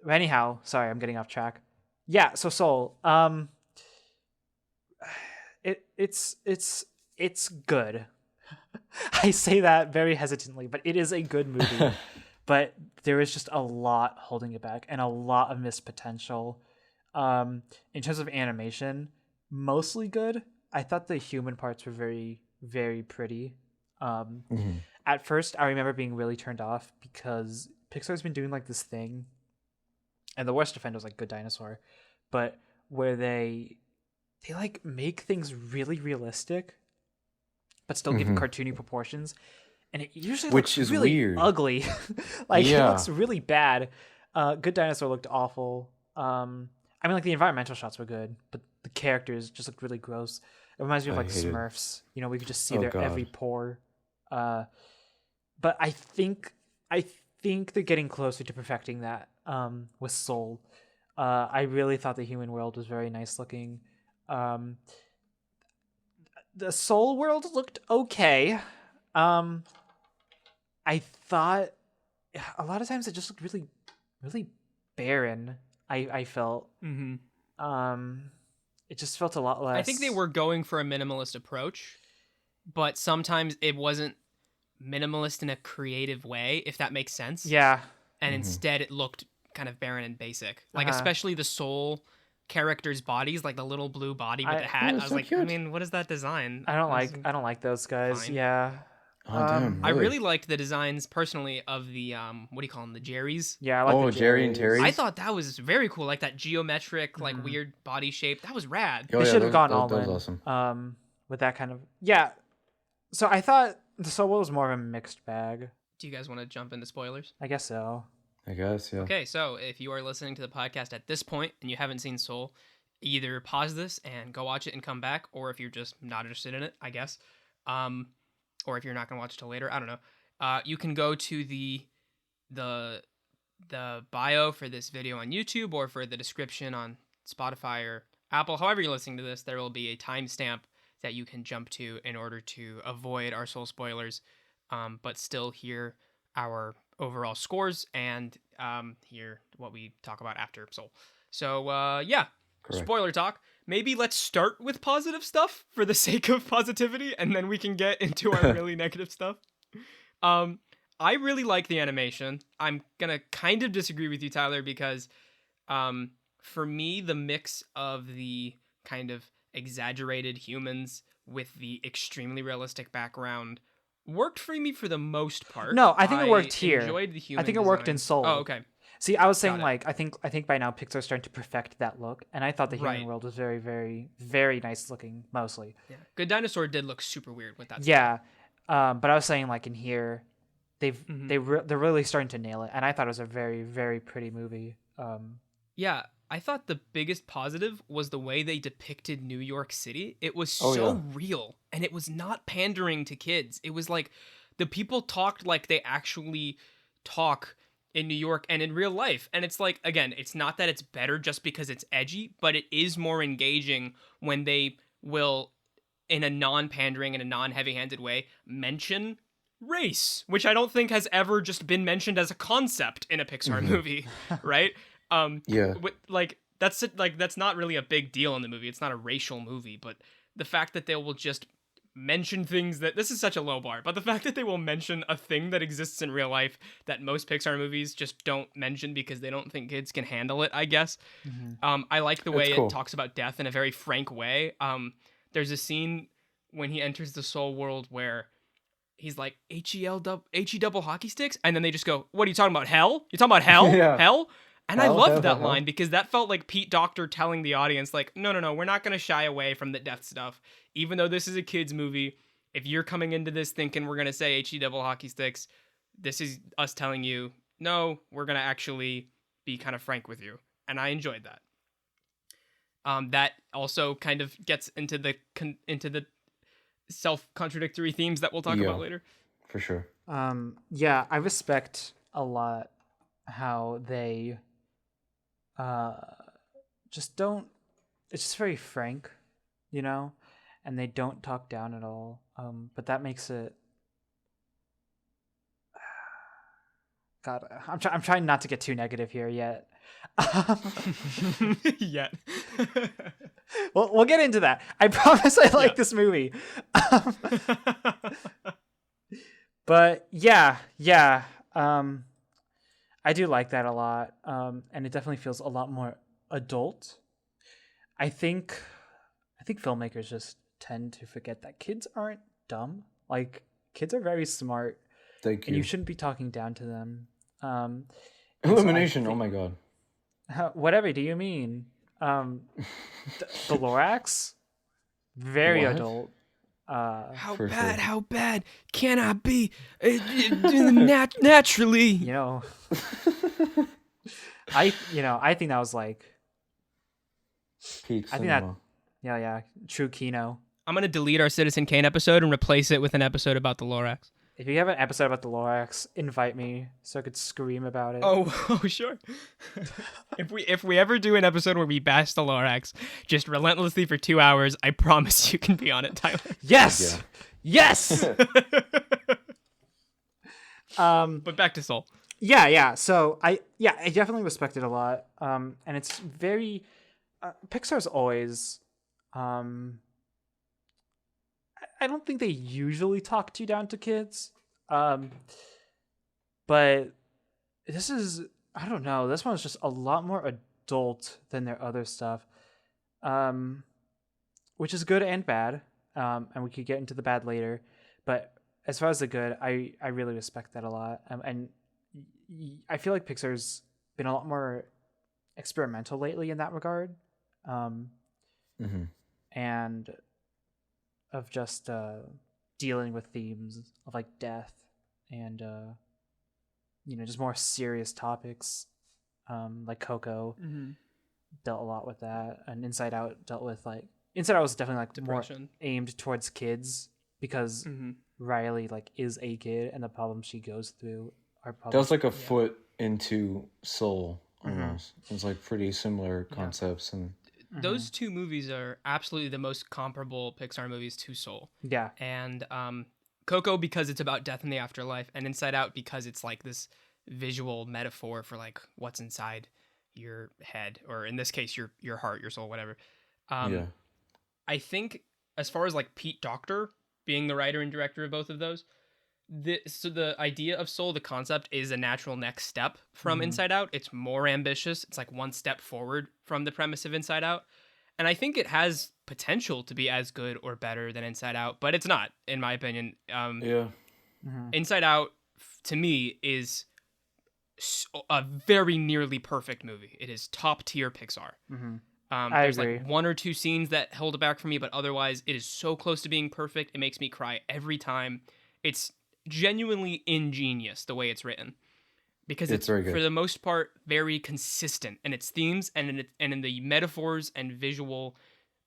anyhow, sorry, I'm getting off track. Yeah, so Soul, it's good. I say that very hesitantly, but it is a good movie. But there is just a lot holding it back and a lot of missed potential. In terms of animation, mostly good. I thought the human parts were very, very pretty. At first, I remember being really turned off because Pixar's been doing like this thing, and the worst offender was like Good Dinosaur, but where they like make things really realistic, but still give it cartoony proportions, and it usually Which looks is really weird. ugly. Like it Yeah. looks really bad. Good Dinosaur looked awful. I mean, like the environmental shots were good, but the characters just looked really gross. It reminds me of I like hated- Smurfs. You know, we could just see Oh, their every God. pore. But I think they're getting closer to perfecting that with Soul. I really thought the human world was very nice looking. The Soul world looked okay. I thought a lot of times it just looked really, really barren. I felt. It just felt a lot less. I think they were going for a minimalist approach, but sometimes it wasn't minimalist in a creative way, if that makes sense. Yeah. And instead it looked kind of barren and basic. Like, Uh-huh. especially the Soul characters' bodies, like the little blue body with the hat. Oh, I was so like, I cute. mean, what is that design? I don't like those guys. Fine. Yeah. Oh, damn. I really liked the designs personally of the what do you call them, the Jerrys. Yeah. I like Oh, the Jerry and Jerrys. Terry? I thought that was very cool, like that geometric, like weird body shape. That was rad. Oh, They yeah, should have gone all that in. was awesome. With that kind of So I thought the Soul World was more of a mixed bag. Do you guys want to jump into spoilers? I guess so. I guess, yeah. Okay, so if you are listening to the podcast at this point and you haven't seen Soul, either pause this and go watch it and come back, or if you're just not interested in it, I guess, or if you're not gonna watch it till later, I don't know. You can go to the bio for this video on YouTube or for the description on Spotify or Apple. However you're listening to this, there will be a timestamp that you can jump to in order to avoid our Soul spoilers. but still hear our overall scores and hear what we talk about after Soul. So yeah, Correct. spoiler talk. Maybe let's start with positive stuff for the sake of positivity, and then we can get into our really negative stuff. I really like the animation. I'm gonna kind of disagree with you, Tyler, because for me, the mix of the kind of exaggerated humans with the extremely realistic background worked for me for the most part. No, I think it worked here. Enjoyed the human I think it worked in design. Soul. Oh, okay. See, I was saying Got it. like I think by now Pixar's starting to perfect that look, and I thought the human Right. world was very, very, very nice looking, mostly. Yeah. Good Dinosaur did look super weird with that. Yeah, but I was saying like in here, they're Mm-hmm. really starting to nail it, and I thought it was a very, very pretty movie. Yeah, I thought the biggest positive was the way they depicted New York City. It was Oh, so yeah. real, and it was not pandering to kids. It was like the people talked like they actually talk in New York and in real life. And it's like, again, it's not that it's better just because it's edgy, but it is more engaging when they will, in a non-pandering and a non-heavy-handed way, mention race, which I don't think has ever just been mentioned as a concept in a Pixar movie, right? Yeah. That's not really a big deal in the movie. It's not a racial movie, but the fact that they will just mention things that this is such a low bar, but the fact that they will mention a thing that exists in real life that most Pixar movies just don't mention because they don't think kids can handle it, I guess. I like the way That's cool. it talks about death in a very frank way. There's a scene when he enters the soul world where he's like HE double hockey sticks, and then they just go, "What are you talking about? Hell? You talking about hell? Yeah. Hell?" And I Hell, loved hell, that hell. line because that felt like Pete Docter telling the audience, like, no, we're not going to shy away from the death stuff. Even though this is a kid's movie, if you're coming into this thinking we're going to say HE double hockey sticks, this is us telling you, no, we're going to actually be kind of frank with you. And I enjoyed that. That also kind of gets into the self-contradictory themes that we'll talk about later. For sure. Yeah, I respect a lot how they just don't, it's just very frank, you know, and they don't talk down at all. But that makes it, God, I'm trying not to get too negative here yet. Yet. Well, we'll get into that. I promise I like this movie. But yeah. I do like that a lot. And it definitely feels a lot more adult. I think filmmakers just tend to forget that kids aren't dumb. Like, kids are very smart. Thank you. And you shouldn't be talking down to them. Illumination. Oh my god. Whatever do you mean? The Lorax? Very What? adult. How For bad? sure. How bad can I be? Naturally. You know, I think that was like, Peak I think that, cinema. yeah, true Kino. I'm gonna delete our Citizen Kane episode and replace it with an episode about the Lorax. If you have an episode about the Lorax, invite me so I could scream about it. Oh, sure. if we ever do an episode where we bash the Lorax just relentlessly for 2 hours, I promise you can be on it, Tyler. Yes, yes. But back to Soul. Yeah. So I definitely respect it a lot. And it's very Pixar's always. I don't think they usually talk too down to kids, but this is, I don't know. This one is just a lot more adult than their other stuff, which is good and bad. And we could get into the bad later, but as far as the good, I really respect that a lot. And I feel like Pixar's been a lot more experimental lately in that regard, and of just dealing with themes of like death and just more serious topics, like Coco dealt a lot with that, and Inside Out dealt with Inside Out was definitely like Depression. more aimed towards kids because Riley like is a kid and the problems she goes through are That probably was like a foot into Soul almost. It was like pretty similar concepts and Those two movies are absolutely the most comparable Pixar movies to Soul. yeah. And Coco because it's about death in the afterlife, and Inside Out because it's like this visual metaphor for like what's inside your head, or in this case your heart, your soul, whatever. Yeah. I think as far as like Pete Docter being the writer and director of both of those, so the idea of Soul, the concept, is a natural next step from Inside Out. It's more ambitious. It's like one step forward from the premise of Inside Out. And I think it has potential to be as good or better than Inside Out, but it's not, in my opinion. Yeah. Inside Out, to me, is a very nearly perfect movie. It is top tier Pixar. There's agree. like one or two scenes that hold it back for me, but otherwise it is so close to being perfect. It makes me cry every time. It's genuinely ingenious the way it's written, because it's very good. for the most part very consistent in its themes and in the metaphors and visual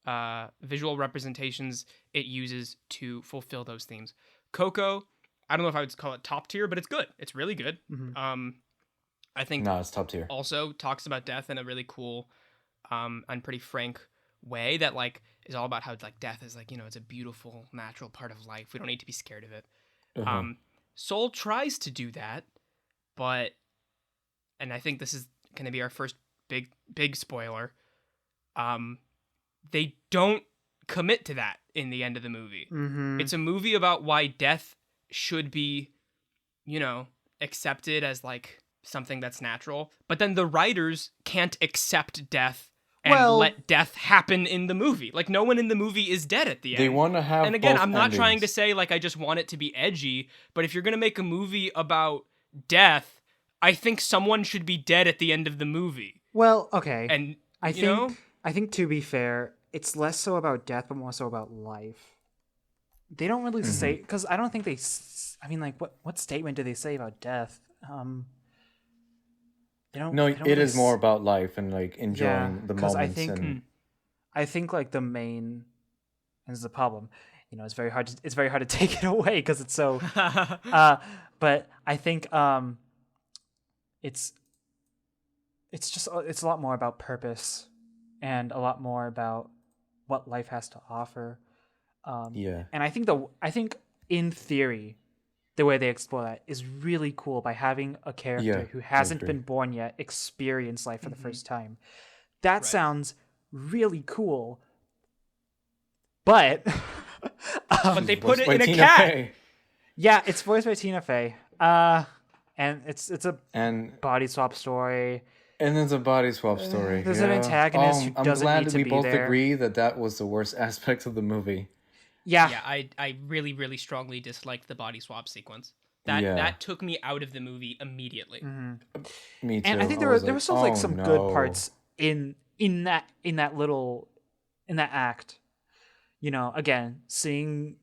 representations it uses to fulfill those themes. Coco, I don't know if I would call it top tier, but it's good. It's really good. I think No, it's top tier. also talks about death in a really cool and pretty frank way that like is all about how like death is like, it's a beautiful natural part of life. We don't need to be scared of it. Soul tries to do that, but, and I think this is going to be our first big spoiler, they don't commit to that in the end of the movie. It's a movie about why death should be, accepted as like something that's natural, but then the writers can't accept death and let death happen in the movie. Like, no one in the movie is dead at the end. They want to have. And again, both I'm not trying to endings. say like I just want it to be edgy, but if you're gonna make a movie about death, I think someone should be dead at the end of the movie. Well, okay. And I think to be fair, it's less so about death, but more so about life. They don't really say, because I don't think they. I mean, like, what statement do they say about death? They don't. No, they don't it really is more about life and like enjoying the moments. I think like the main, and this is the problem. It's very hard to take it away because it's so. But I think it's a lot more about purpose, and a lot more about what life has to offer. Yeah. And I think in theory, the way they explore that is really cool by having a character who hasn't been born yet experience life for the first time. That sounds really cool, but but they put it By in a Tina cat. Fey. yeah, it's voiced by Tina Fey, and it's a And body swap story. it's a body swap story. There's an antagonist who doesn't I'm glad need that to we be both there. agree that was the worst aspect of the movie. Yeah, Yeah, I really, really strongly disliked the body swap sequence. That took me out of the movie immediately. Me too. and I think there were still like some good parts in that act. Again, seeing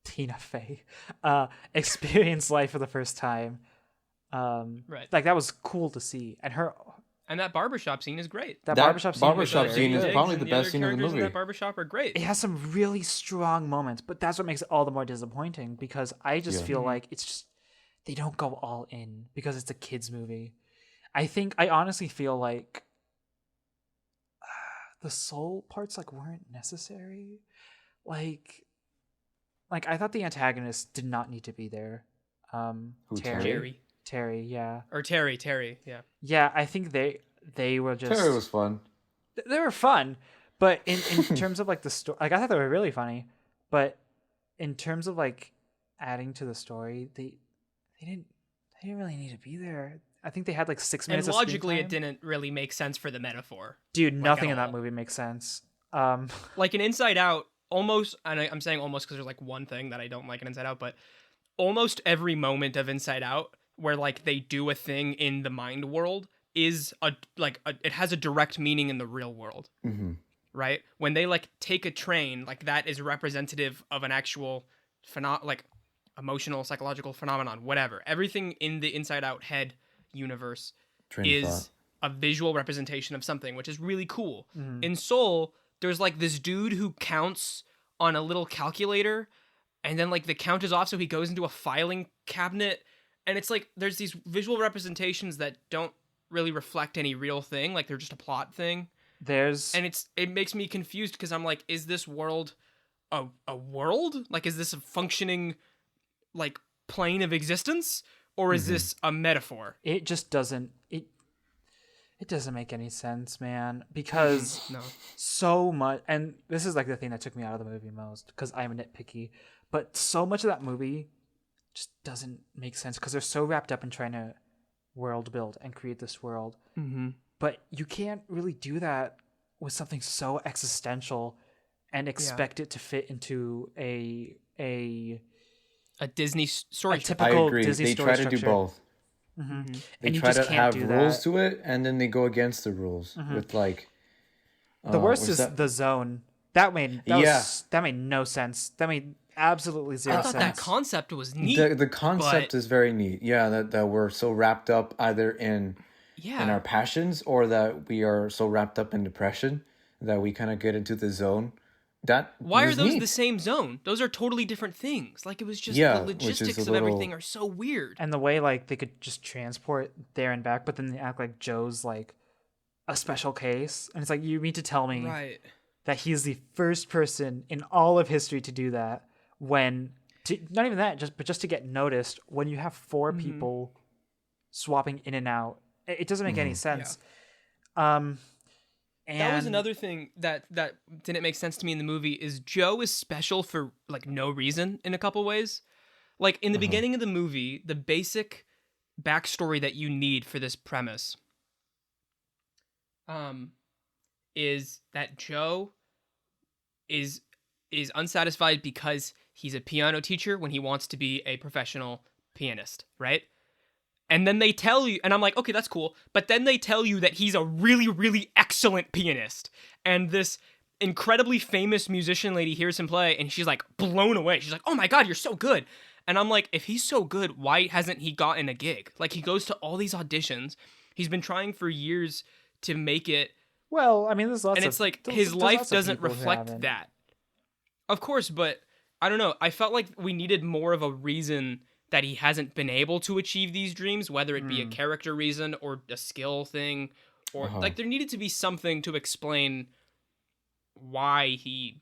Tina Fey experience life for the first time, Right. like that was cool to see, And that barbershop scene is great. that Barbershop barbershop scene is JIGS probably and the the best other scene in the characters movie. that barbershop are great. It has some really strong moments, but that's what makes it all the more disappointing because I just feel like it's just they don't go all in because it's a kids movie. I honestly feel like the soul parts like weren't necessary. Like I thought the antagonist did not need to be there. Who, Terry. Yeah. Or Terry, yeah. Yeah, I think they were just Terry was fun. they were fun, but in terms of like the story, like I thought they were really funny, but in terms of like adding to the story, they didn't really need to be there. I think they had like 6 minutes. And of screen logically, it time. didn't really make sense for the metaphor. Dude, like, nothing at in that all. movie makes sense. Like in Inside Out, almost, and I'm saying almost because there's like one thing that I don't like in Inside Out, but almost every moment of Inside Out where like they do a thing in the mind world is it has a direct meaning in the real world. Right? When they like take a train, like that is representative of an actual emotional, psychological phenomenon, whatever. Everything in the Inside Out head universe is a visual representation of something, which is really cool. In Soul, there's like this dude who counts on a little calculator, and then like the count is off, so he goes into a filing cabinet, and it's like there's these visual representations that don't really reflect any real thing, like they're just a plot thing. And it makes me confused because I'm like, is this world a world? Like, is this a functioning like plane of existence, or is this a metaphor? It just doesn't. It doesn't make any sense, man. Because No. so much, and this is like the thing that took me out of the movie most, because I'm nitpicky. But so much of that movie just doesn't make sense because they're so wrapped up in trying to world build and create this world. Mm-hmm. But you can't really do that with something so existential and expect it to fit into a Disney story. A structure. I typical agree. Disney They story try to do structure. both. Mm-hmm. They And you try just to can't have do rules that. to it, and then they go against the rules with like. The worst what's is that? the zone. That made no sense. That made absolutely zero I thought sense. that concept was neat. The concept but- is very neat. Yeah, that we're so wrapped up either in our passions or that we are so wrapped up in depression that we kind of get into the zone. That Why are was those neat. the same zone? Those are totally different things. Like, it was just Yeah, the which is logistics a of little- everything are so weird. And the way like they could just transport there and back, but then they act like Joe's like a special case, and it's like, you mean to tell me Right. that he's the first person in all of history to do that? Not even that, just to get noticed when you have 4 people swapping in and out. It doesn't make any sense. And That was another thing that didn't make sense to me in the movie is Joe is special for like no reason in a couple ways. Like in the beginning of the movie, the basic backstory that you need for this premise is that Joe is unsatisfied because he's a piano teacher when he wants to be a professional pianist, right? And then they tell you, and I'm like, okay, that's cool. But then they tell you that he's a really, really excellent pianist. And this incredibly famous musician lady hears him play, and she's like blown away. She's like, oh my God, you're so good. And I'm like, if he's so good, why hasn't he gotten a gig? Like, he goes to all these auditions. He's been trying for years to make it. well, I mean, there's lots And of, it's like, there's- his there's life lots of doesn't people who reflect haven't. that. Of course, but I don't know. I felt like we needed more of a reason that he hasn't been able to achieve these dreams, whether it be a character reason or a skill thing, or like there needed to be something to explain why he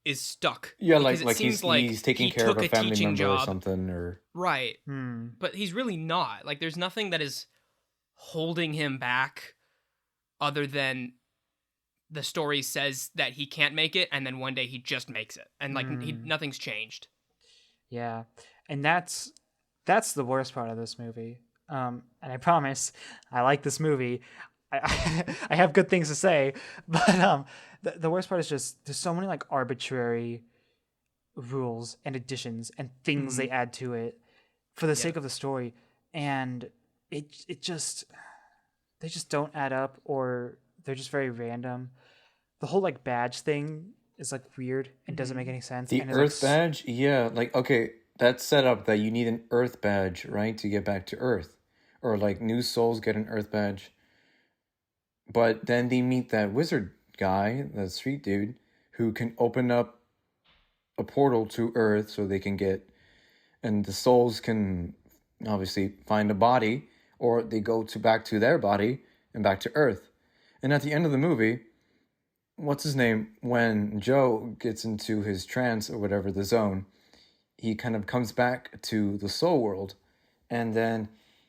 is stuck. Yeah, Because like it seems he's taking he care of took a family teaching member job. or something, or Right. Hmm. But he's really not. Like, there's nothing that is holding him back other than the story says that he can't make it, and then one day he just makes it. And, like, nothing's changed. Yeah, and that's the worst part of this movie. And I promise, I like this movie. I have good things to say, but the worst part is just there's so many like arbitrary rules and additions and things they add to it for the sake of the story, and it just they just don't add up, or they're just very random. The whole like badge thing is like weird and doesn't make any sense. the and is, Earth like, badge. Yeah, like okay, that's set up that you need an Earth badge, right, to get back to Earth, or like new souls get an Earth badge. But then they meet that wizard guy, the street dude, who can open up a portal to Earth so they can get, and the souls can obviously find a body, or they go back to their body and back to Earth. And at the end of the movie, what's his name? When Joe gets into his trance or whatever, the zone, he kind of comes back to the soul world, and then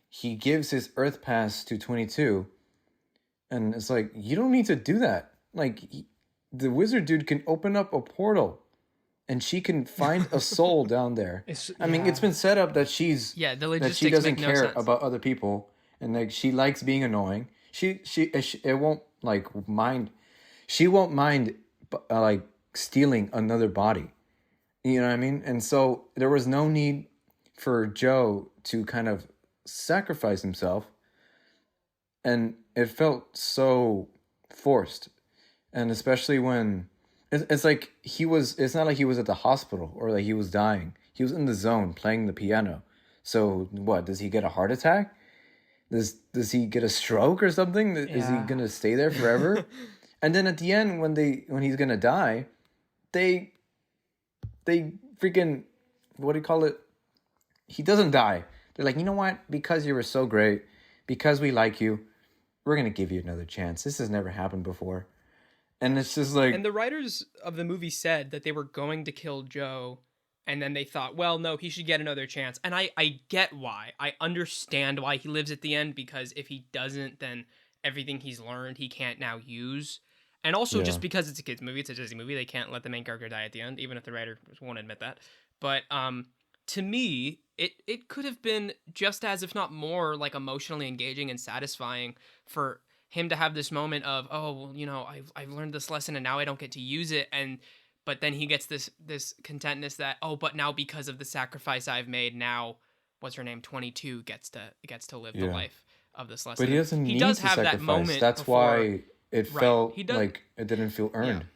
he gives his Earth pass to 22. And it's like, you don't need to do that. Like, the wizard dude can open up a portal and she can find a soul down there. I mean, it's been set up that she's Yeah, the that logistics she doesn't make no care sense. about other people, and like she likes being annoying. She it won't like mind. She won't mind like stealing another body. You know what I mean? And so there was no need for Joe to kind of sacrifice himself. And it felt so forced. And especially when it's like it's not like he was at the hospital or like he was dying. He was in the zone playing the piano. So what, does he get a heart attack? Does he get a stroke or something? Is he going to stay there forever? And then at the end when he's going to die, they freaking, what do you call it? He doesn't die. They're like, you know what? Because you were so great, because we like you, we're going to give you another chance. This has never happened before. And it's just like, And the writers of the movie said that they were going to kill Joe, and then they thought, well, no, he should get another chance. And I get why. I understand why he lives at the end, because if he doesn't, then everything he's learned he can't now use. And also Yeah. just because it's a kid's movie, it's a Disney movie, they can't let the main character die at the end, even if the writer won't admit that. But to me, it could have been just as, if not more, like emotionally engaging and satisfying for him to have this moment of, oh, well, you know, I've learned this lesson and now I don't get to use it, but then he gets this contentness that, oh, but now because of the sacrifice I've made, now what's her name, 22 gets to live the life of this lesson. but he doesn't He need does to have sacrifice. that moment. That's before, why it Right. felt He does- like it didn't feel earned.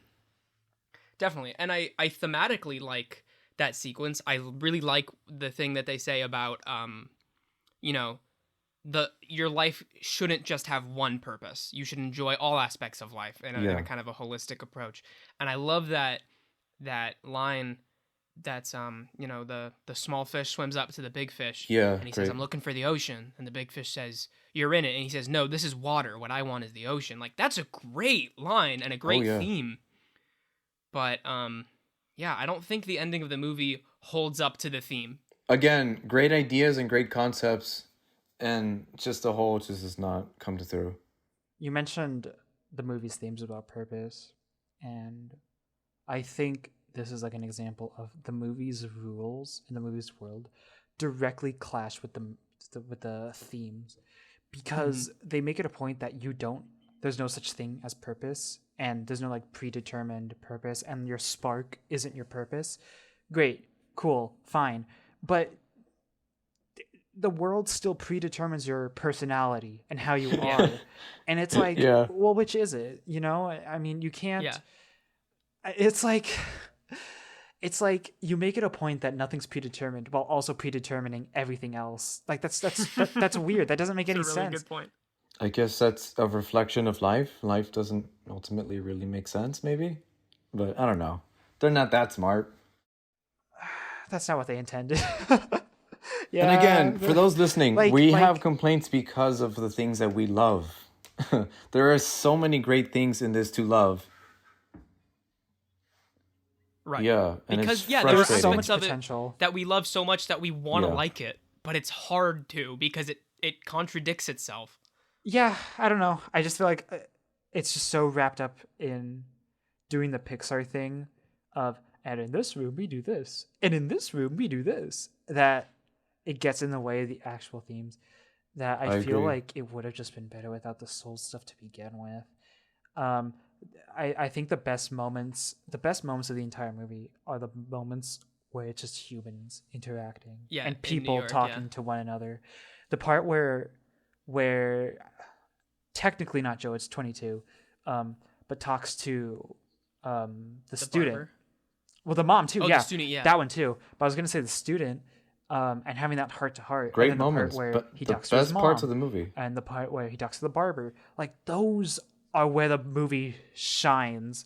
Definitely. And I thematically like that sequence. I really like the thing that they say about you know, your life shouldn't just have one purpose. You should enjoy all aspects of life in a kind of a holistic approach. And I love that line that's you know, the small fish swims up to the big fish, Yeah, and he says, great. I'm looking for the ocean, and the big fish says, you're in it, and he says, no, this is water, what I want is the ocean. Like, that's a great line and a great yeah. theme. But yeah, I don't think the ending of the movie holds up to the theme. Again, great ideas and great concepts, and just the whole just does not come to through. You mentioned the movie's themes about purpose, and I think this is like an example of the movie's rules in the movie's world directly clash with the themes, because they make it a point that there's no such thing as purpose, and there's no like predetermined purpose, and your spark isn't your purpose. Great, cool, fine, but the world still predetermines your personality and how you are. And it's like, well, which is it? You know, I mean, you can't, it's like you make it a point that nothing's predetermined while also predetermining everything else. Like that's weird. That doesn't make any That's a really sense. good point. I guess that's a reflection of life. Life doesn't ultimately really make sense, maybe. But I don't know. They're not that smart. That's not what they intended. And again, for those listening, like- we have complaints because of the things that we love. There are so many great things in this to love. Right. Yeah. And Because it's there are frustrating. so aspects much of potential it that we love so much that we want to Yeah. like it, but it's hard to, because it contradicts itself. Yeah, I don't know. I just feel like it's just so wrapped up in doing the Pixar thing of, and in this room we do this, and in this room we do this, that it gets in the way of the actual themes, that I feel agree. like it would have just been better without the soul stuff to begin with. I think the best moments of the entire movie are the moments where it's just humans interacting Yeah, in and New people York, talking yeah. to one another. The part where technically not Joe, it's 22, but talks to the student. barber. Well, the mom too. Oh, the yeah, student, yeah. that one too. But I was gonna say the student, and having that heart to heart. Great and then moments. The part where But he the talks to his best mom, parts of the movie. and the part where he talks to the barber, like those are where the movie shines.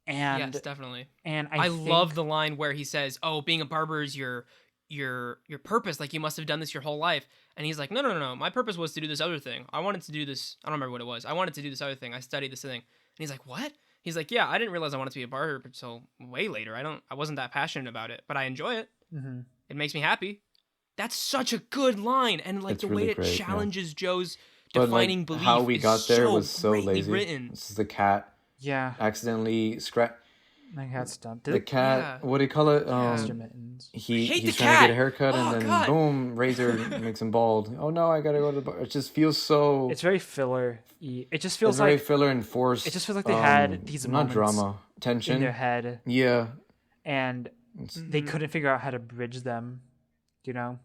And Yes, definitely. and I think, love the line where he says, "Oh, being a barber is your purpose. Like, you must have done this your whole life." And he's like, "No. My purpose was to do this other thing. I wanted to do this. I don't remember what it was. I wanted to do this other thing. I studied this thing." And he's like, "What?" He's like, "Yeah, I didn't realize I wanted to be a barber until way later. I wasn't that passionate about it, but I enjoy it. Mhm. It makes me happy." That's such a good line, and like It's the really way it great, yeah. challenges Joe's But defining like belief. how we is got there so was so greatly lazy. written. This is the cat Yeah, accidentally my cat's done. the cat. Yeah. What do you call it? Mr. Mittens. He Hate he's the trying to get cat! a haircut, Oh, and then God. boom, razor makes him bald. Oh no, I gotta go to the bar. It just feels so. It's very filler. It just It's feels very like filler and forced. it just feels like they had these not moments drama, in tension. their head, Yeah, and they couldn't figure out how to bridge them. You know,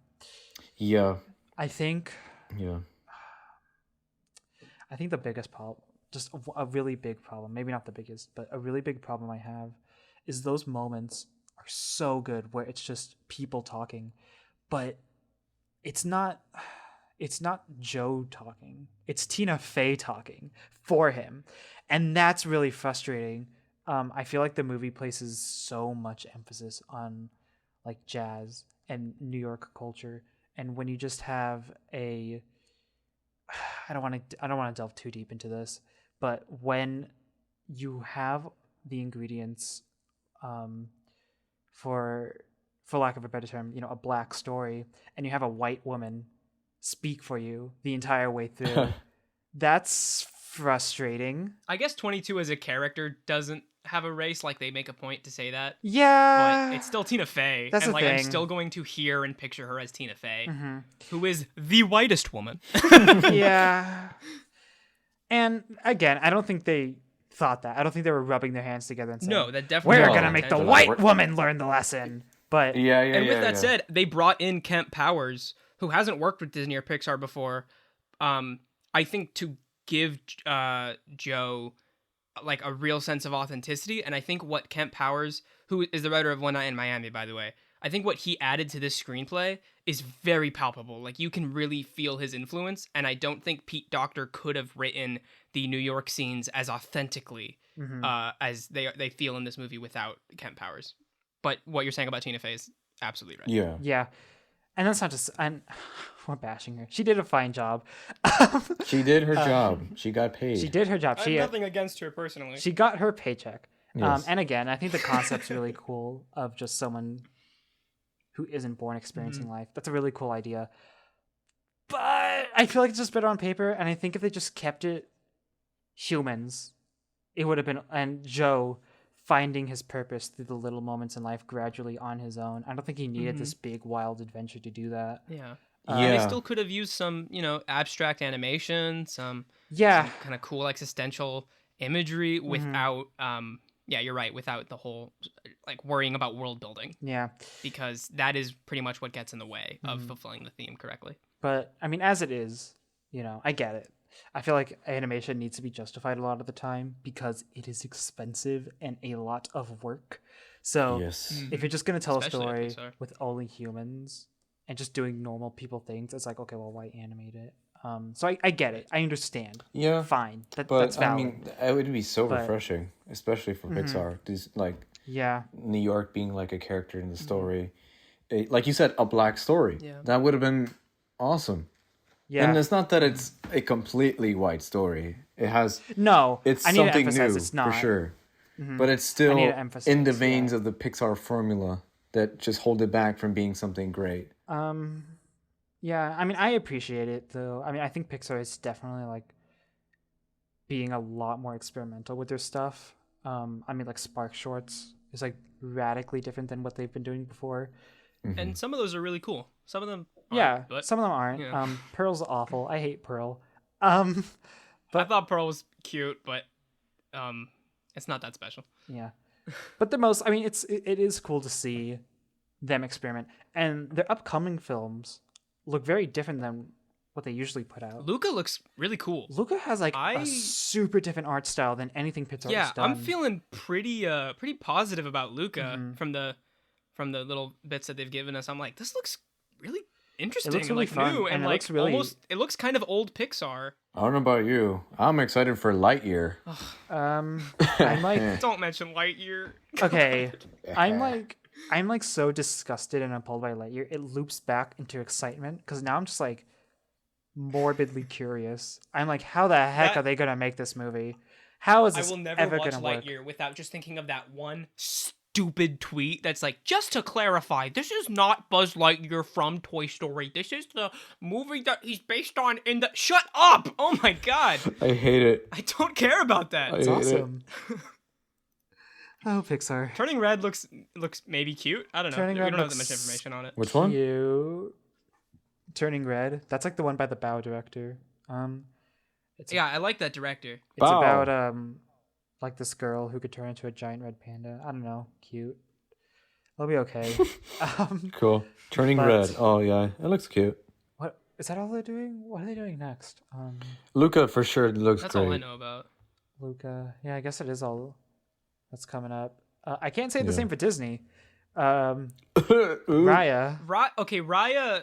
yeah, I think yeah. the biggest problem, just a really big problem, maybe not the biggest, but a really big problem I have, is those moments are so good where it's just people talking, but it's not Joe talking. It's Tina Fey talking for him. And that's really frustrating. I feel like the movie places so much emphasis on like jazz and New York culture, and when you just have I don't want to delve too deep into this, but when you have the ingredients for lack of a better term, a black story, and you have a white woman speak for you the entire way through. That's frustrating. I guess 22 as a character doesn't have a race, like they make a point to say that. Yeah. But it's still Tina Fey. That's and the like I'm thing. still going to hear and picture her as Tina Fey, Mm-hmm. who is the whitest woman. Yeah. And again, I don't think they thought that. I don't think they were rubbing their hands together and saying, No, that definitely we're No, going to make the intentional. white woman learn the lesson. But Yeah, And with that said, they brought in Kemp Powers, who hasn't worked with Disney or Pixar before. I think to give Joe like a real sense of authenticity, and I think what Kemp Powers, who is the writer of One Night in Miami, by the way, I think what he added to this screenplay is very palpable. Like you can really feel his influence, and I don't think Pete Docter could have written the New York scenes as authentically as they feel in this movie without Kemp Powers. But what you're saying about Tina Fey is absolutely right. Yeah. yeah. And that's not just... And we're bashing her. She did a fine job. She did her job. She got paid. She did her job. I have nothing against her personally. She got her paycheck. Yes. And again, I think the concept's really cool of just someone who isn't born experiencing life. That's a really cool idea. But I feel like it's just better on paper, and I think if they just kept it humans, it would have been... And Joe finding his purpose through the little moments in life gradually on his own. I don't think he needed this big, wild adventure to do that. Yeah. Yeah. And they still could have used some, abstract animation, some Yeah. kind of cool existential imagery without, yeah, you're right, without the whole, like, worrying about world building, Yeah. because that is pretty much what gets in the way of fulfilling the theme correctly. But, I mean, as it is, I get it. I feel like animation needs to be justified a lot of the time because it is expensive and a lot of work. So Yes. if you're just going to tell Especially a at story Pixar. with only humans and just doing normal people things, it's like, okay, well, why animate it? So I get it. I understand. Yeah. Fine. But That's I valid. mean, it would be so But- refreshing, especially for Pixar. These like Yeah. New York being like a character in the story, like you said, a black story. Yeah. That would have been awesome. Yeah. And it's not that it's a completely white story. It has No. it's I need to something emphasize new it's not. for sure. But it's still need to emphasize, in the veins yeah. of the Pixar formula that just hold it back from being something great. Yeah, I mean, I appreciate it though. I mean, I think Pixar is definitely like being a lot more experimental with their stuff. I mean, like Spark Shorts is like radically different than what they've been doing before. And some of those are really cool. Some of them aren't, Yeah, but some of them aren't. yeah. Pearl's awful. I hate Pearl. I thought Pearl was cute, but it's not that special. Yeah, but the most. I mean, it is cool to see them experiment, and their upcoming films look very different than what they usually put out. Luca looks really cool. Luca has like I- a super different art style than anything Pixar Yeah, has done. I'm feeling pretty positive about Luca Mm-hmm. from the little bits that they've given us. I'm like, this looks really interesting looks and really like fun, new and and it like looks really- almost it looks kind of old Pixar. I don't know about you. I'm excited for Lightyear. I'm like, Don't mention Lightyear. okay, I'm like so disgusted and appalled by Lightyear. It loops back into excitement because now I'm just like morbidly curious. I'm like, how the heck That- are they gonna make this movie? How is I this will never ever watch gonna work? Lightyear without just thinking of that one stupid tweet that's like, just to clarify, this is not Buzz Lightyear from Toy Story. This is the movie that he's based on in the... Shut up! Oh my god! I hate it. I don't care about that. It's I hate it. awesome. Oh, Pixar. Turning Red looks maybe cute. I don't know. Turning We Red don't have that looks much information on it. Which one? Cute. Turning Red. That's like the one by the Bow director. Yeah, I like that director. It's Bow. about like this girl who could turn into a giant red panda. I don't know, cute. It'll be okay. Cool. Turning But- red. Oh yeah, it looks cute. What is that all they're doing? What are they doing next? Luca for sure looks That's great. all I know about. Luca. Yeah, I guess it is all that's coming up. I can't say the Yeah. same for Disney. Ooh. Raya. Raya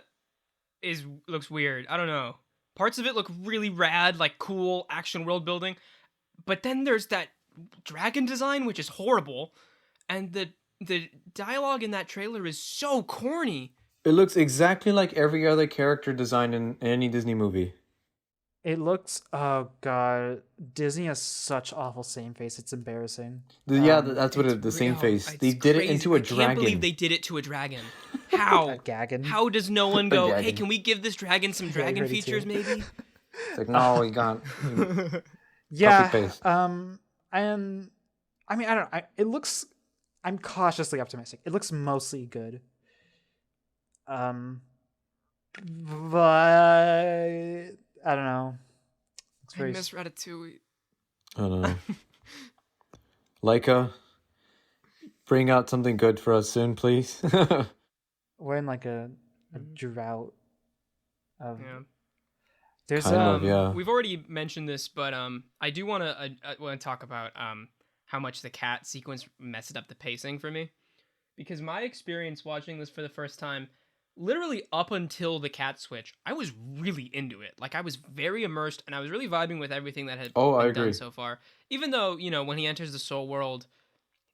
looks weird. I don't know. Parts of it look really rad, like cool action world building. But then there's that dragon design, which is horrible. And the dialogue in that trailer is so corny. It looks exactly like every other character design in any Disney movie. It looks, oh god, Disney has such awful same face. It's embarrassing. That's what the same face. They It's did it crazy. into a I can't believe dragon. they did it to a dragon. A How? gaggin. How does no one A go, hey, dragon. can we give this dragon some Yeah, I dragon heard it features, too. maybe? It's like, no, we got Yeah. paste. And I mean, I don't know. It looks. I'm cautiously optimistic. It looks mostly good. But I don't know. It's I very. miss Ratatouille. I don't know. Leica, bring out something good for us soon, please. We're in like a drought of. Yeah. There's Kind of, yeah. We've already mentioned this, but I do want to talk about how much the cat sequence messed up the pacing for me, because my experience watching this for the first time, literally up until the cat switch, I was really into it. Like, I was very immersed, and I was really vibing with everything that had Oh, I been agree. done so far. Even though, when he enters the soul world,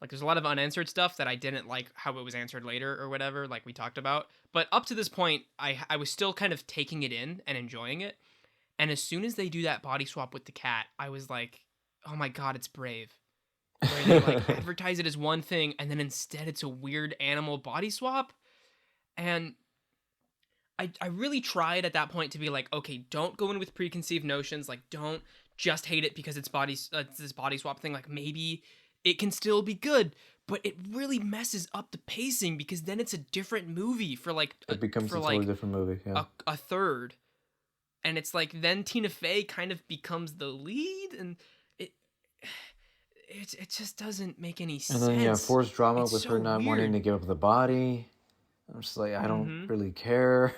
like, there's a lot of unanswered stuff that I didn't like how it was answered later or whatever, like we talked about. But up to this point, I was still kind of taking it in and enjoying it. And as soon as they do that body swap with the cat, I was like, oh my god, it's Brave. Where they like advertise it as one thing, and then instead it's a weird animal body swap. And I really tried at that point to be like, okay, don't go in with preconceived notions. Like, don't just hate it because it's this body swap thing. Like, maybe it can still be good, but it really messes up the pacing, because then it's a different movie for like It becomes a totally different movie. Yeah. a third. And it's like, then Tina Fey kind of becomes the lead, and it just doesn't make any sense. And then forced drama It's with so her not wanting weird. to give up the body. I'm just like, I don't really care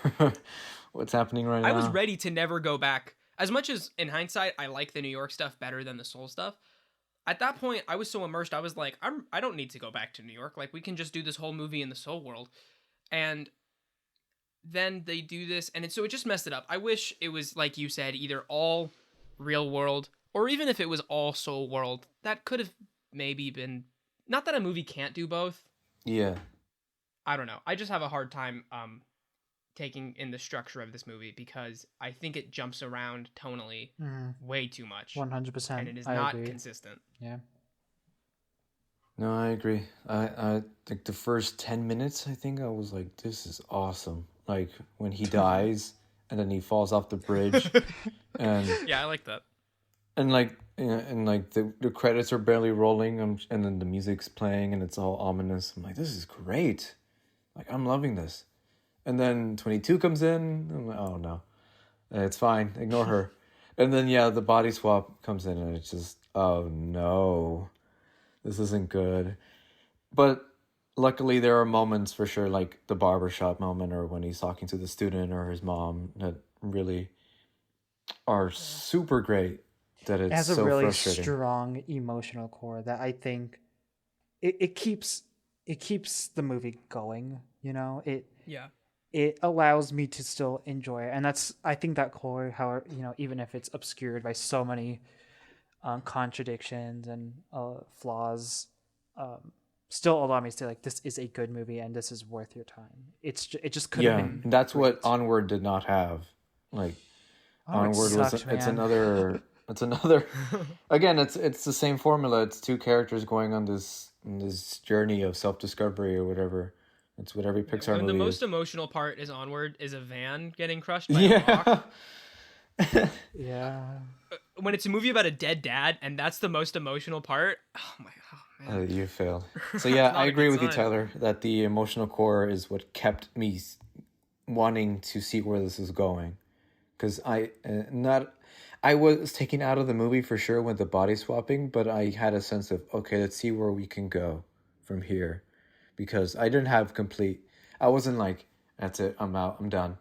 what's happening right now. I was ready to never go back. As much as in hindsight I like the New York stuff better than the Seoul stuff, at that point I was so immersed. I was like, I don't need to go back to New York. Like, we can just do this whole movie in the Seoul world. And then they do this, and it just messed it up. I wish it was, like you said, either all real world, or even if it was all Seoul world. That could have maybe been, not that a movie can't do both. Yeah. I don't know. I just have a hard time taking in the structure of this movie, because I think it jumps around tonally way too much. 100%. And it is not consistent. Yeah. No, I agree. I think the first 10 minutes, I think I was like, this is awesome. Like, when he dies and then he falls off the bridge, and Yeah, I like that. and like the credits are barely rolling, and then the music's playing and it's all ominous. I'm like, this is great. Like, I'm loving this. And then 22 comes in. I'm like, oh no, it's fine. Ignore her. And then the body swap comes in, and it's just, oh no, this isn't good. But luckily, there are moments for sure, like the barbershop moment, or when he's talking to the student or his mom, that really are super great. That It has a so really frustrating. strong emotional core that I think it keeps the movie going. It allows me to still enjoy it, and that's, I think, that core, how even if it's obscured by so many contradictions and flaws, still allow me to say, like, this is a good movie and this is worth your time. It just could have been that's great. what Onward did not have. Like, Onward sucks, it's man. another again, it's the same formula. It's two characters going on this journey of self-discovery or whatever. It's what every Pixar When movie the most is. emotional part is Onward, is a van getting crushed by a rock. Yeah. When it's a movie about a dead dad, and that's the most emotional part. Oh my man. You failed. So Not I a agree good with you, sign. Tyler, that the emotional core is what kept me wanting to see where this is going, because I was taken out of the movie for sure with the body swapping, but I had a sense of, okay, let's see where we can go from here, because I didn't have I wasn't like, that's it, I'm out, I'm done.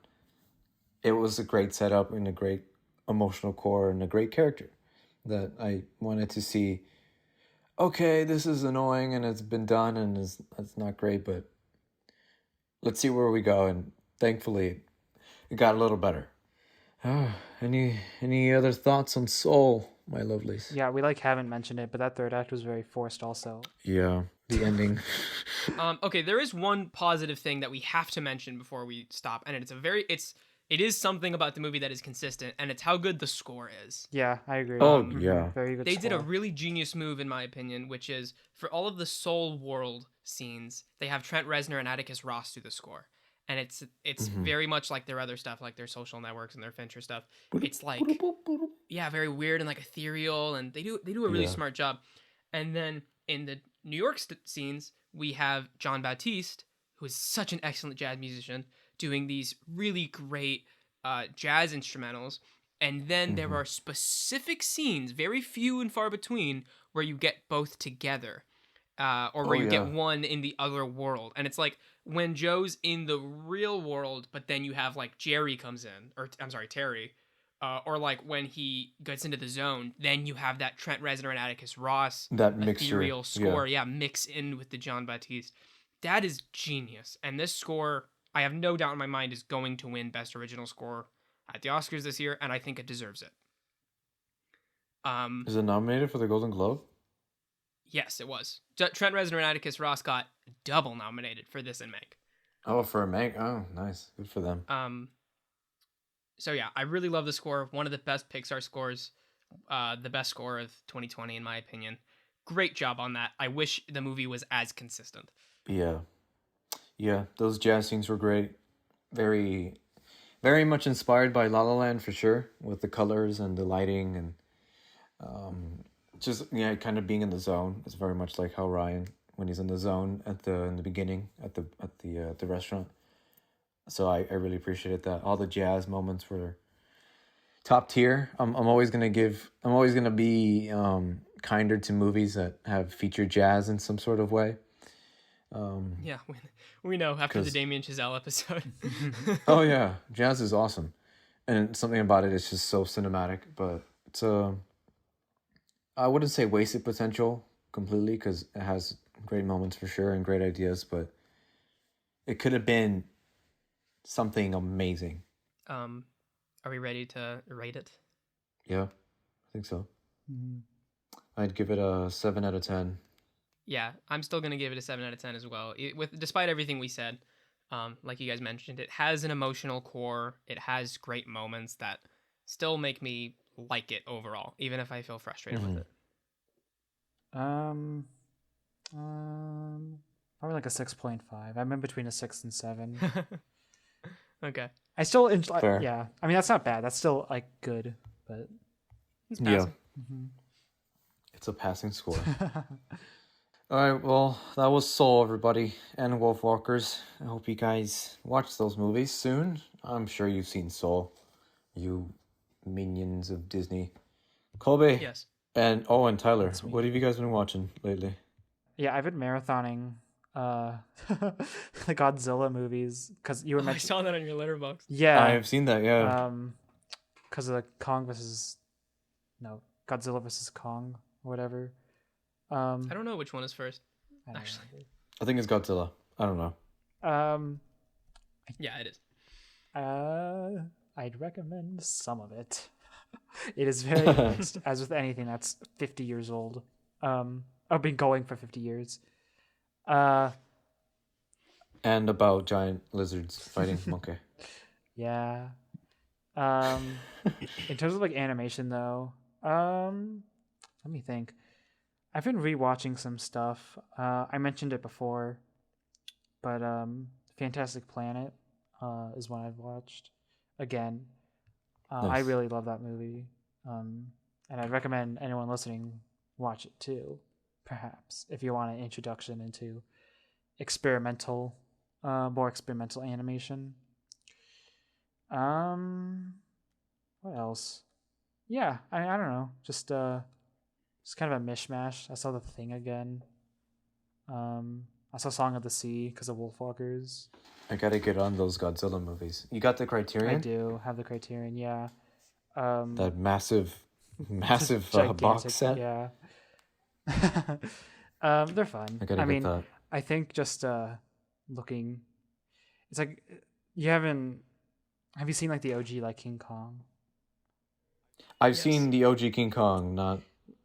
It was a great setup and a great emotional core and a great character that I wanted to see. Okay, this is annoying and it's been done and it's not great, but let's see where we go. And thankfully, it got a little better. Any other thoughts on Soul, my lovelies? Yeah, we haven't mentioned it, but that third act was very forced also. Yeah, the ending. Okay, there is one positive thing that we have to mention before we stop, and it's it is something about the movie that is consistent, and it's how good the score is. Yeah, I agree. Oh, Mhm. yeah. Very good They did a score. really genius move, in my opinion, which is for all of the Soul World scenes, they have Trent Reznor and Atticus Ross do the score, and it's Mhm. very much like their other stuff, like their Social Networks and their Fincher stuff. It's like, yeah, very weird and like ethereal, and they do a really Yeah. smart job. And then in the New York scenes, we have John Baptiste, who is such an excellent jazz musician, doing these really great jazz instrumentals. And then there Mhm. are specific scenes, very few and far between, where you get both together, or Oh, where you get yeah. one in the other world. And it's like when Joe's in the real world, but then you have like Jerry comes in, or I'm sorry, Terry, or like when he gets into the zone, then you have that Trent Reznor and Atticus Ross That mixture. ethereal Yeah. score, yeah, mix in with the John Baptiste. That is genius. And this score, I have no doubt in my mind, is going to win Best Original Score at the Oscars this year, and I think it deserves it. Is it nominated for the Golden Globe? Yes, it was. Trent Reznor and Atticus Ross got double nominated for this and Mank. Oh, for a Mank. Oh, nice. Good for them. So yeah, I really love the score. One of the best Pixar scores, the best score of 2020 in my opinion. Great job on that. I wish the movie was as consistent. Yeah. Yeah, those jazz scenes were great. Very, very much inspired by La La Land for sure, with the colors and the lighting and just kind of being in the zone. It's very much like how Ryan, when he's in the zone in the beginning at the restaurant. So I really appreciated that. All the jazz moments were top tier. I'm always gonna be kinder to movies that have featured jazz in some sort of way. Yeah, we know after the 'Cause- Damien Chazelle episode. Oh yeah, jazz is awesome, and something about it is just so cinematic. But it's I wouldn't say wasted potential completely because it has great moments for sure and great ideas, but it could have been something amazing. Are we ready to rate it? Yeah, I think so. Mhm. I'd give it a 7 out of 10. Yeah, I'm still gonna give it a 7 out of 10 as well. Despite everything we said, like you guys mentioned, it has an emotional core. It has great moments that still make me like it overall, even if I feel frustrated with it. Um, probably like a 6.5. I'm in between a 6 and 7. Okay, I still enjoy. Fair. Yeah, I mean that's not bad. That's still like good, but it's Yeah, passing. it's a passing score. All right, well, that was Soul, everybody, and Wolfwalkers. I hope you guys watch those movies soon. I'm sure you've seen Soul, you minions of Disney. Kolby. Yes. And Tyler, That's me. what have you guys been watching lately? yeah, I've been marathoning the Godzilla movies because you were I mentioning. saw that on your letterbox. Yeah, I have seen that, yeah. because of the Godzilla versus Kong or whatever. I don't know which one is first. I don't Actually. I think it's Godzilla. I don't know. know. Yeah, it is. I'd recommend some of it. It is very mixed, as with anything that's 50 years old. I've been going for 50 years. And about giant lizards fighting monkey. Yeah. In terms of like animation though, let me think. I've been rewatching some stuff. I mentioned it before, but Fantastic Planet is one I've watched again. I Nice. really love that movie, and I'd recommend anyone listening watch it too. Perhaps if you want an introduction into more experimental animation. What else? Yeah, I don't know. Just kind of a mishmash. I saw The Thing again. I saw Song of the Sea because of Wolfwalkers. I gotta get on those Godzilla movies. You got the Criterion? I do have the Criterion, yeah. That massive box Gigantic, set? yeah. They're fun. I gotta get that. I think just looking, it's like have you seen like the OG like King Kong? I've Yes. seen the OG King Kong, not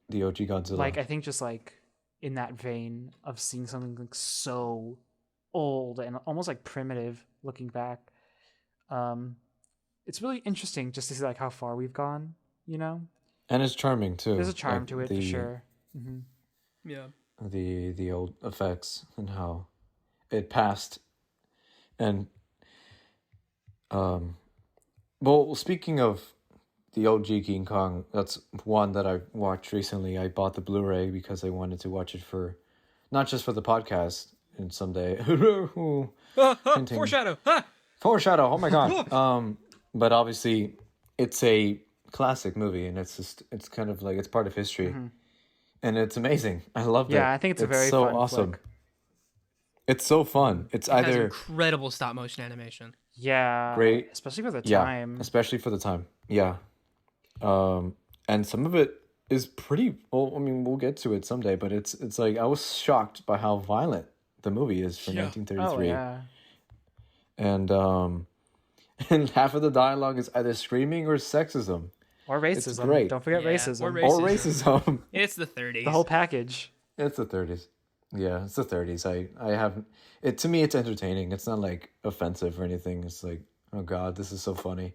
the OG Godzilla. Like I think just like in that vein of seeing something like so old and almost like primitive looking back, it's really interesting just to see like how far we've gone. You know, And it's charming too. there's a charm like to it for sure. Hmm. Yeah. the old effects and how it passed. And well, speaking of the OG King Kong, that's one that I watched recently. I bought the Blu-ray because I wanted to watch it for, not just for the podcast and someday. Hinting. Foreshadow. Foreshadow. Oh my god. But obviously, it's a classic movie, and it's kind of like it's part of history, and it's amazing. I loved it. Yeah, I think it's a very so fun awesome. flick. It's so fun. It's It has either incredible stop motion animation. Yeah, great, especially for the yeah, time. especially for the time. Yeah. And some of it is pretty. Well, I mean, we'll get to it someday, but it's like I was shocked by how violent the movie is for Yeah. 1933, yeah. and and half of the dialogue is either screaming or sexism Or racism. great. Don't forget Yeah, racism. or or racism. It's the 30s. The whole package. It's the 30s. Yeah, it's the 30s. I have it. To me, it's entertaining. It's not like offensive or anything. It's like, oh god, this is so funny.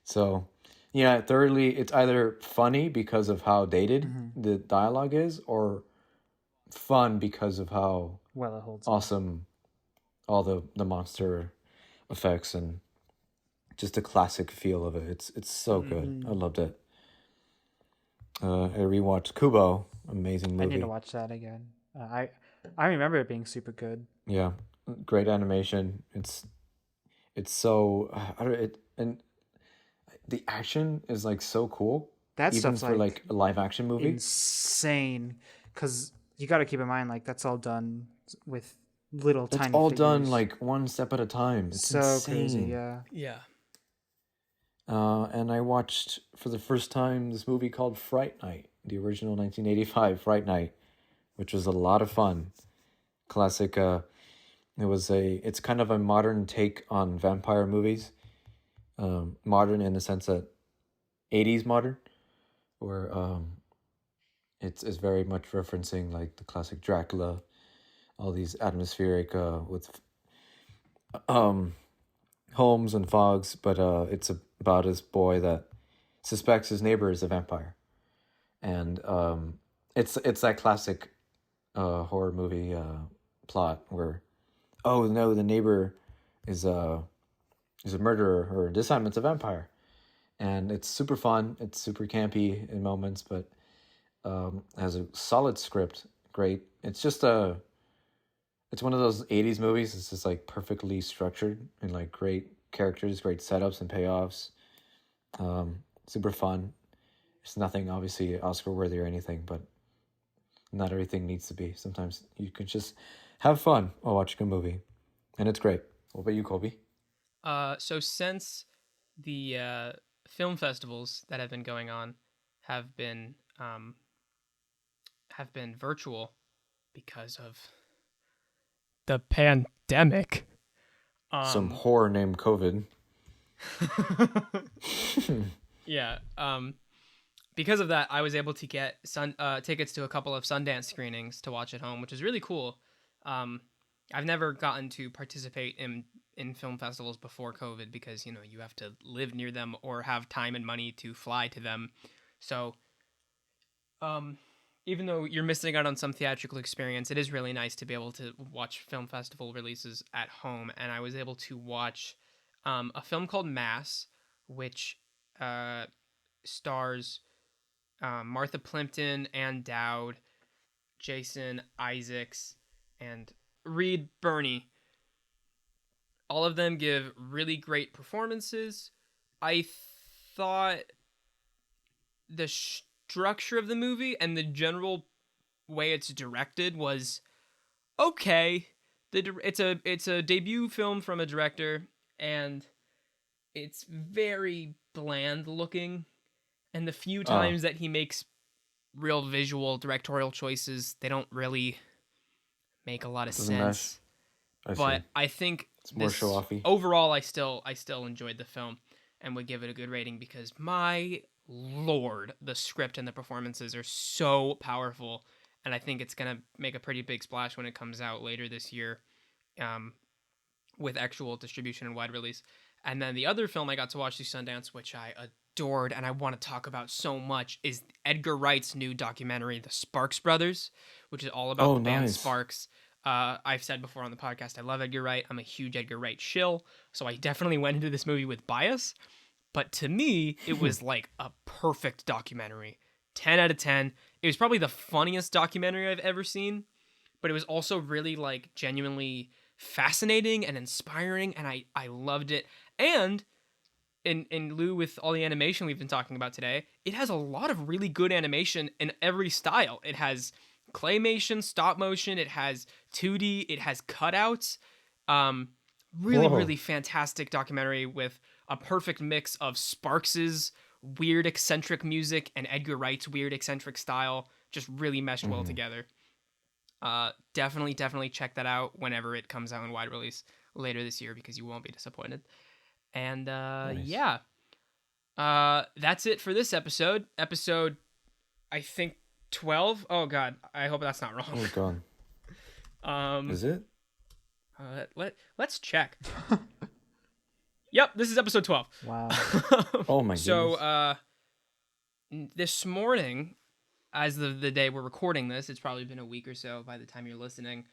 So, yeah, thirdly, it's either funny because of how dated the dialogue is, or fun because of how Well, it holds. up. awesome all the monster effects and just the classic feel of it. It's so good. I loved it. I rewatched Kubo. Amazing I movie. need to watch that again. I remember it being super good. Yeah, great animation. It's so I don't it and the action is like so cool. That even stuff's for like a live action movie. insane, because you got to keep in mind like that's all done with little It's tiny. all done figures. like one step at a time. It's so insane. crazy. Yeah. Yeah. And I watched for the first time this movie called Fright Night, the original 1985 Fright Night, which was a lot of fun. Classic. It's kind of a modern take on vampire movies. Modern in the sense that 80s modern, where it's very much referencing like the classic Dracula, all these atmospheric with Holmes and Fogs, but it's about this boy that suspects his neighbor is a vampire, and it's that classic horror movie plot where, oh no, the neighbor is a murderer, or this time it's a vampire, and it's super fun. It's super campy in moments, but has a solid script. Great. It's just it's one of those 80s movies. It's just like perfectly structured and like great characters, great setups and payoffs. Super fun. It's nothing obviously Oscar worthy or anything, but not everything needs to be. Sometimes you can just have fun while watching a movie, and it's great. What about you, Kolby? So since the film festivals that have been going on have been virtual because of the pandemic. Some horror named COVID. Yeah. Because of that, I was able to get tickets to a couple of Sundance screenings to watch at home, which is really cool. I've never gotten to participate in film festivals before COVID because, you have to live near them or have time and money to fly to them. So, even though you're missing out on some theatrical experience, it is really nice to be able to watch film festival releases at home. And I was able to watch a film called Mass, which stars Martha Plimpton, Ann Dowd, Jason Isaacs, and Reed Birney. All of them give really great performances. I thought the structure of the movie and the general way it's directed was okay. It's a debut film from a director, and it's very bland looking. And the few times that he makes real visual directorial choices, they don't really make a lot of sense. But I think it's more show-offy. Overall, I still enjoyed the film and would give it a good rating because my lord, the script and the performances are so powerful, and I think it's gonna make a pretty big splash when it comes out later this year, with actual distribution and wide release. And then the other film I got to watch through Sundance, which I adored and I want to talk about so much, is Edgar Wright's new documentary, The Sparks Brothers, which is all about the band Sparks. I've said before on the podcast, I love Edgar Wright. I'm a huge Edgar Wright shill, so I definitely went into this movie with bias. But to me, it was like a perfect documentary. 10 out of 10. It was probably the funniest documentary I've ever seen, but it was also really like genuinely fascinating and inspiring, and I loved it. And in lieu with all the animation we've been talking about today, it has a lot of really good animation in every style. It has claymation, stop motion, it has 2D, it has cutouts. Really fantastic documentary with a perfect mix of Sparks's weird eccentric music and Edgar Wright's weird eccentric style. Just really meshed well together. Definitely check that out whenever it comes out in wide release later this year, because you won't be disappointed. And yeah, that's it for this episode. Episode, I think 12. Oh God, I hope that's not wrong. Oh God. Is it? Let's check. Yep, this is episode 12. Wow. Oh my goodness. So this morning, as the day we're recording this, it's probably been a week or so by the time you're listening,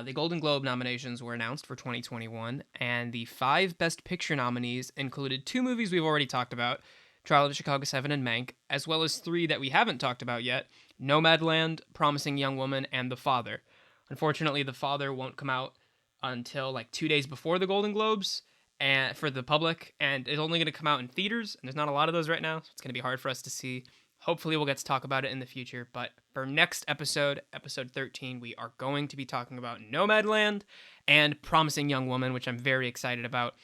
the Golden Globe nominations were announced for 2021, and the 5 Best Picture nominees included 2 movies we've already talked about, Trial of the Chicago 7 and Mank, as well as 3 that we haven't talked about yet, Nomadland, Promising Young Woman, and The Father. Unfortunately, The Father won't come out until like 2 days before the Golden Globes and for the public, and it's only going to come out in theaters, and there's not a lot of those right now, so it's going to be hard for us to see. Hopefully we'll get to talk about it in the future, but for next episode, episode 13, we are going to be talking about Nomadland and Promising Young Woman, which I'm very excited about.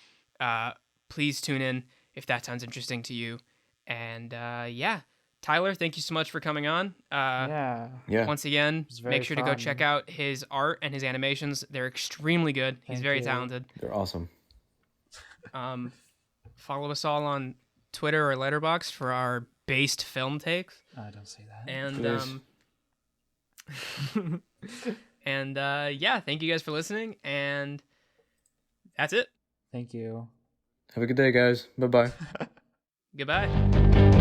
Please tune in if that sounds interesting to you. And yeah, Tyler, thank you so much for coming on. Yeah. Once again, make sure to go fun. check out his art and his animations. They're extremely good. He's Thank very you. talented. They're awesome. Follow us all on Twitter or Letterboxd for our based film takes. Don't say that. And yeah, thank you guys for listening, and that's it. Thank you. Have a good day, guys. Bye-bye. Goodbye.